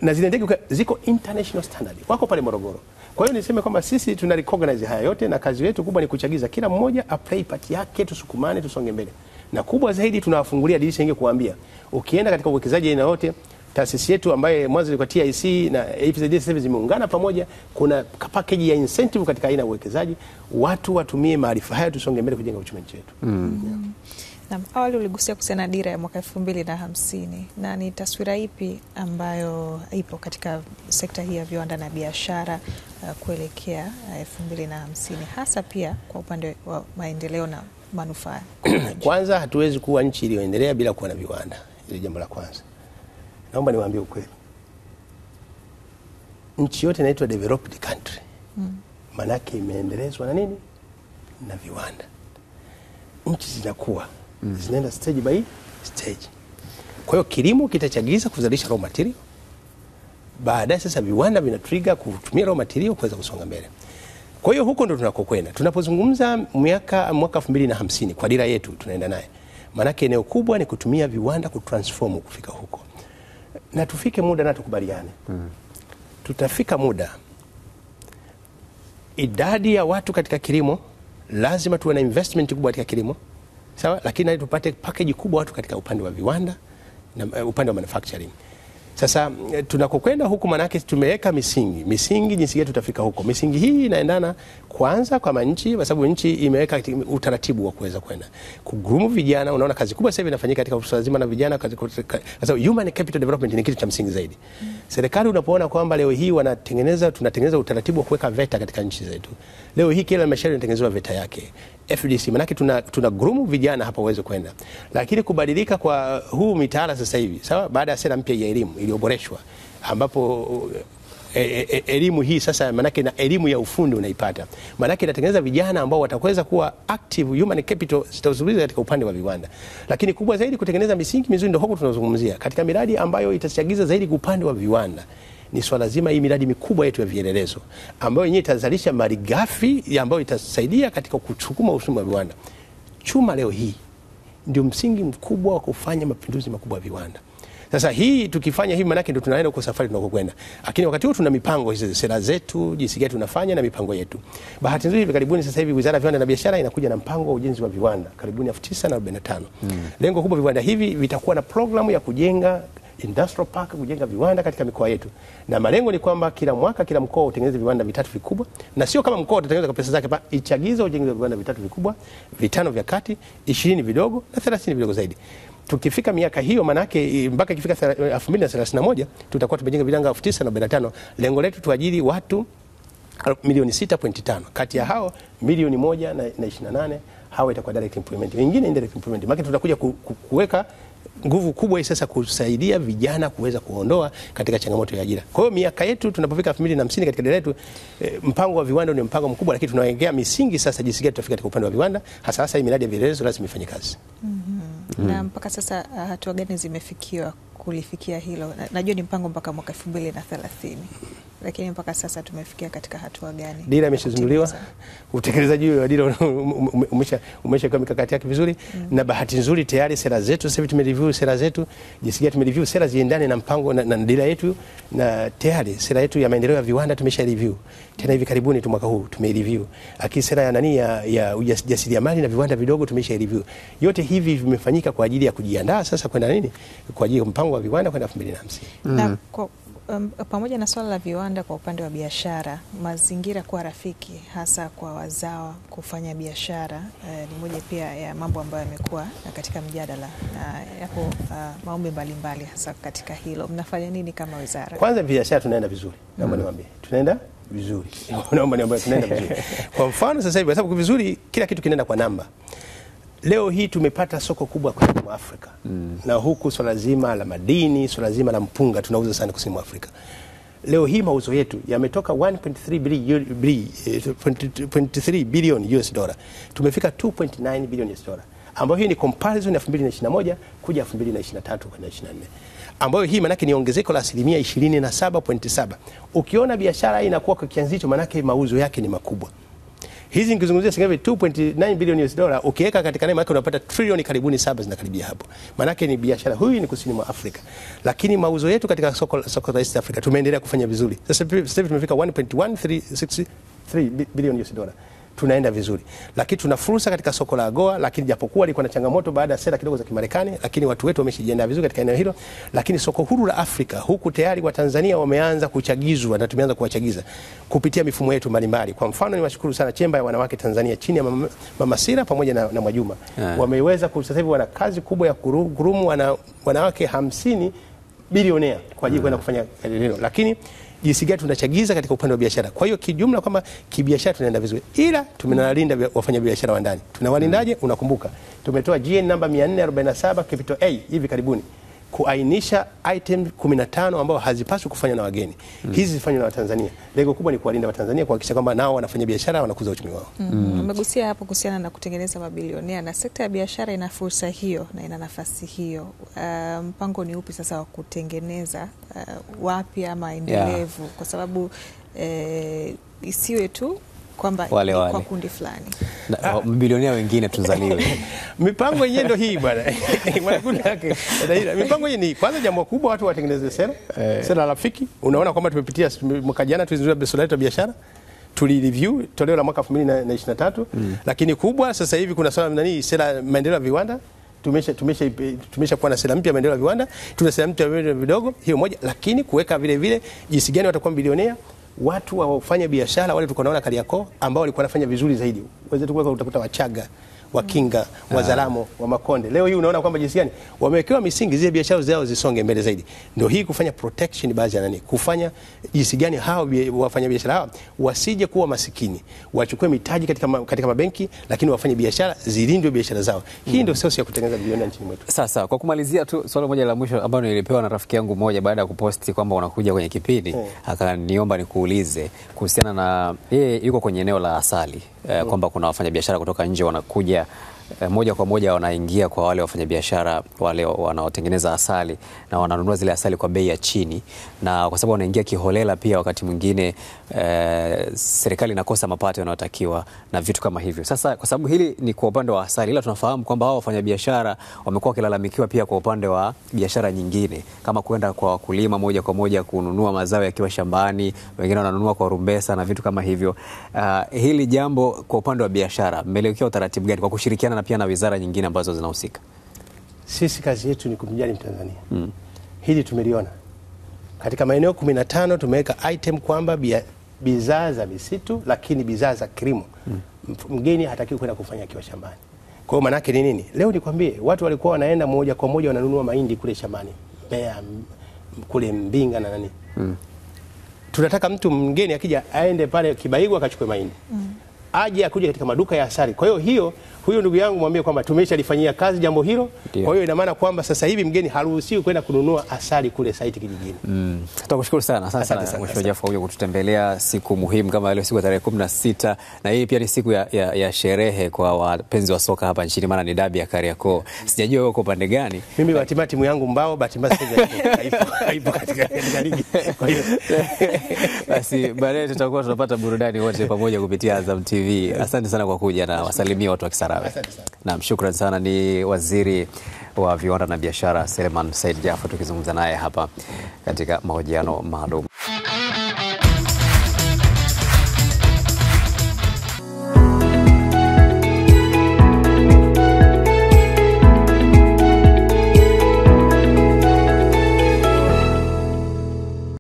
Na zile ndege ziko international standard. Wako pale Morogoro. Kwa hiyo niseme kwamba sisi tuna recognize haya yote, na kazi yetu kubwa ni kuchagiza kila mmoja play part yake, tusukumane tusonge mbele. Na kubwa zaidi tunawafungulia dirisha inge kuambia, ukienda katika uwekezaji aina yote, taasisi yetu ambaye mwanzo ilikuwa TIC na AFCD sasa zimeungana pamoja, kuna package ya incentive katika aina ya uwekezaji, watu watumie maarifa haya tusonge mbele kujenga uchumi wetu. Na awali uligusia kuhusiana na dira ya mwaka 2050, na ni taswira ipi ambayo ipo katika sekta hii ya viwanda na biashara kuelekea 2050, hasa pia kwa upande wa maendeleo na manufaa? Kwanza hatuwezi kuwa nchi iliyoendelea bila kuwa na viwanda. Hilo jambo la kwanza. Naomba niwaambie ukweli. Nchi yote inaitwa developed country. Manake imeendelezwa na nini? Na viwanda. Nchi zinakuwa zinaenda stage by stage. Kwa hiyo kilimo kitachagiza kuzalisha raw material. Baadaye sasa viwanda vinatrigger kutumia raw material kuweza kusonga mbele. Kwa hiyo huko ndo tunakokwenda. Tunapozungumza mwaka 2050 kwa dira yetu tunaenda naye. Manake eneo kubwa ni kutumia viwanda kutransform kufika huko. Na tufike muda na tukubaliane. Tutafika muda idadi ya watu katika kilimo lazima tuwe na investment kubwa katika kilimo. Sawa, lakini tupate package kubwa watu katika upande wa viwanda na upande wa manufacturing. Sasa tunakokwenda huku manake tumeweka misingi jinsi gani tutafika huko. Misingi hii inaendana kwanza kwa nchi, kwa sababu nchi imeweka utaratibu wa kuweza kwenda kugumu vijana. Unaona kazi kubwa sasa inafanyika katika swala zima na vijana, kwa sababu human capital development ni kitu cha msingi zaidi. Serikali unapoona kwamba leo hii tunatengeneza utaratibu wa kuweka VETA katika nchi zetu. Leo hii kila halmashauri inatengenezwa VETA yake. FDC manake tuna gurumu vijana hapa uweze kwenda. Lakini kubadilika kwa huu mitaala sasa hivi, sawa, baada ya sera mpya ya elimu iliyoboreshwa, ambapo elimu hii sasa manake na elimu ya ufundi unaipata. Manake inatengeneza vijana ambao wataweza kuwa active human capital zitazungumzia katika upande wa viwanda. Lakini kubwa zaidi kutengeneza misingi mizuri, ndio huko tunazungumzia katika miradi ambayo itachagiza zaidi kwa upande wa viwanda. Ni swala zima hii miradi mikubwa yetu ya vielelezo ambayo yenyewe itazalisha malighafi ambayo itasaidia katika kusukuma uchumi wa viwanda. Chuma leo hii ndio msingi mkubwa wa kufanya mapinduzi makubwa ya viwanda. Sasa hii tukifanya hivi manake ndio tunaenda kwa safari tunakokwenda. Lakini wakati huo tuna mipango hizi, sera zetu, jinsi gani tunafanya na mipango yetu. Bahati nzuri hivi karibuni sasa hivi Wizara ya Viwanda na Biashara inakuja na mpango wa ujenzi wa viwanda karibuni 1945. Lengo kubwa viwanda hivi vitakuwa na programu ya kujenga industrial park, kujenga viwanda katika mikoa yetu. Na malengo ni kwamba kila mwaka kila mkoa utengeneze viwanda vitatu vikubwa, na sio kama mkoa utatengeneza kwa pesa zake, ichagiza ujenge viwanda vitatu vikubwa, 5 vya kati, 20 vidogo na 30 vidogo zaidi. Tukifika miaka hiyo manake mpaka ikifika 2031 tutakuwa tumejenga viwanda 1945. Lengo letu tuajiri watu milioni 6.5. Kati ya hao milioni 128 hao itakuwa direct employment, wengine indirect employment. Maana tutakuja kuweka nguvu kubwa hii sasa kusaidia vijana kuweza kuondoa katika changamoto ya ajira. Kwa hiyo miaka yetu tunapofika 2050 katika dira yetu, mpango wa viwanda ni mpango mkubwa, lakini tunawekea misingi sasa jinsi gani tutafika katika upande wa viwanda, hasa hii miradi ya vielelezo lazima ifanye kazi. Na mpaka sasa hatua gani zimefikiwa kulifikia hilo? Najua ni mpango mpaka mwaka 2030. Lakini mpaka sasa tumefikia katika hatua gani? Dira imeshazinduliwa, utekelezaji wa dira umeshakuwa mikakati yake vizuri. Na bahati nzuri tayari sera zetu sasa hivi tumereview sera zetu, jinsi gani tumereview sera ziendane na mpango na dira yetu, na tayari sera yetu ya maendeleo ya viwanda tumesha review. Tena hivi karibuni tu mwaka huu tumereview. Lakini sera ya ujasiriamali na viwanda vidogo tumesha review. Yote hivi vimefanyika kwa ajili ya kujiandaa sasa kwenda nini? Kwa ajili ya mpango wa viwanda kwenda 2050. Na pamoja na swala la viwanda, kwa upande wa biashara, mazingira kuwa rafiki hasa kwa wazawa kufanya biashara ni moja pia ya mambo ambayo yamekuwa katika mjadala, na yapo maombi mbalimbali hasa katika hilo. Mnafanya nini kama wizara? Kwanza biashara tunaenda vizuri. Naomba niwaambie. Tunaenda vizuri. Naomba niwaambie tunaenda vizuri. Kwa mfano sasa hivi kwa sababu vizuri kila kitu kinaenda kwa namba. Leo hii tumepata soko kubwa kwa Afrika. Na huku swala zima la madini, swala zima la mpunga tunauza sana kusini mwa Afrika. Leo hii mauzo yetu yametoka 1.3 billion US dollar. Tumefika 2.9 billion US dollar. Ambayo hii ni comparison ya 2021 kuja 2023 kwenda 24. Ambayo hii manake ni ongezeko la 27.7%. Ukiona biashara inakuwa kwa kiasi hicho manake mauzo yake ni makubwa. Hizi nikizungumzia sasa hivi 2.9 billion US dollar, ukiweka katika neno yake unapata trilioni karibuni 7 zinakaribia hapo. Maana ni biashara huyu ni kusini mwa Afrika. Lakini mauzo yetu katika soko la East Africa tumeendelea kufanya vizuri. Sasa hivi tumefika 1.163 billion US dollar. Tunaenda vizuri. Lakini tuna fursa katika soko la AGOA, lakini japokuwa liko na changamoto baada ya sera kidogo za Kimarekani, lakini watu wetu wameshajiandaa vizuri katika eneo hilo. Lakini soko huru la Afrika huku tayari wa Tanzania wameanza kuchagizwa na tumeanza kuwachagiza kupitia mifumo yetu mbalimbali. Kwa mfano niwashukuru sana Chemba ya Wanawake Tanzania chini ya Mama Sira pamoja na Mwajuma. Wameweza sasa hivi wana kazi kubwa ya kurumu wanawake 50 bilionea kwa ajili kwenda kufanya hilo. Lakini jinsi gani tunachagiza katika upande wa biashara. Kwa hiyo kijumla kwamba kibiashara tunaenda vizuri. Ila tumenalinda wafanya biashara wa ndani. Tunawalindaje? Unakumbuka tumetoa GN namba 447 capital A hivi karibuni kuainisha item 15 ambao hazipaswi kufanywa na wageni. Hizi zifanywe na Watanzania. Lengo kubwa ni kuwalinda Watanzania, kuhakikisha kwamba nao wanafanya biashara, wanakuza uchumi wao. Umegusia hapo kuhusiana na kutengeneza mabilionea, na sekta ya biashara ina fursa hiyo na ina nafasi hiyo. Mpango ni upi sasa wa kutengeneza wapya ama endelevu, kwa sababu isiwe tu kwamba kwa kundi fulani. Bilionea wengine tuzaliwe. Mipango yenyewe ndio hii bwana. Mipango yenyewe ni kwanza, jambo kubwa watu watengeneze sera rafiki. Unaona kwamba tumepitia mwaka jana tulizindua sera yetu ya biashara. Tuli-review toleo la mwaka 2023. Lakini kubwa sasa hivi kuna swala sera maendeleo ya viwanda. tumesha kuwa na sera mpya ya maendeleo ya viwanda, tuna sera mpya ya viwanda vidogo, hiyo moja, lakini kuweka vile vile jinsi gani watakuwa bilionea watu wafanya biashara wale tuko naona Kariakoo ambao walikuwa wanafanya vizuri zaidi. Wenzetu kwa utakuta Wachaga, Wakinga, Wazalamo, wa Makonde. Leo hii unaona kwamba jinsi gani wamewekewa misingi zile biashara zao zisonge mbele zaidi. Ndio hii kufanya protection baadhi ya kufanya jinsi gani hao wafanya biashara hao wasije kuwa masikini. Wachukue mitaji katika mabenki lakini wafanye biashara zilindwe biashara zao. Hii ndio source ya kutengeneza bilioni nchini mwetu. Sasa kwa kumalizia tu swali moja la mwisho ambalo nilipewa na rafiki yangu mmoja baada ya kuposti kwamba unakuja kwenye kipindi, akaniomba nikuulize kuhusiana na yeye yuko kwenye eneo la asali, kwamba kuna wafanyabiashara kutoka nje wanakuja moja kwa moja wanaingia kwa wale wafanyabiashara wale wanaotengeneza asali na wananunua zile asali kwa bei ya chini, na kwa sababu wanaingia kiholela pia wakati mwingine serikali inakosa mapato yanayotakiwa na vitu kama hivyo. Sasa kwa sababu hili ni kwa upande wa asali, ila tunafahamu kwamba hao wafanyabiashara wamekuwa wakilalamikiwa pia kwa upande wa biashara nyingine kama kwenda kwa wakulima moja kwa moja kununua mazao yakiwa shambani, wengine wananunua kwa rumbesa na vitu kama hivyo. Hili jambo kwa upande wa biashara mmeelekea utaratibu gani kwa kushirikiana na pia na wizara nyingine ambazo zinahusika? Sisi kazi yetu ni kumjali Mtanzania. Hili tumeliona. Katika maeneo 15 tumeweka item kwamba bidhaa za misitu lakini bidhaa za kilimo mgeni hatakiwi kwenda kufanya akiwa shambani. Kwa hiyo maana yake ni nini? Leo nikwambie watu walikuwa wanaenda moja kwa moja wananunua mahindi kule shambani, Mbeya, kule Mbinga na nani. Tunataka mtu mgeni akija aende pale Kibaigwa akachukue mahindi. Aje akuje katika maduka ya asali. Kwa hiyo huyo ndugu yangu mwambie kwamba tumeshalifanyia kazi jambo hilo. Kwa hiyo ina maana kwamba sasa hivi mgeni haruhusiwi kwenda kununua asali kule site kijijini. Tunakushukuru sana. Asante sana Mheshimiwa Jaffer huyo kututembelea siku muhimu kama leo, siku ya tarehe 16, na hii pia ni siku ya sherehe kwa wapenzi wa soka hapa nchini, maana ni dabi ya Kariakoo. Sijajua uko pande gani. Mimi Batima timu yangu Mbao, Batima sasa haipo katika ligi. Kwa hiyo basi baadaye tutakuwa tunapata burudani wote pamoja kupitia Azam TV. Asante sana kwa kuja na wasalimia watu wa Kisarawe. Naam, shukrani sana. Ni Waziri wa Viwanda na Biashara Selemani Said Jaffer tukizungumza naye hapa katika mahojiano maalum.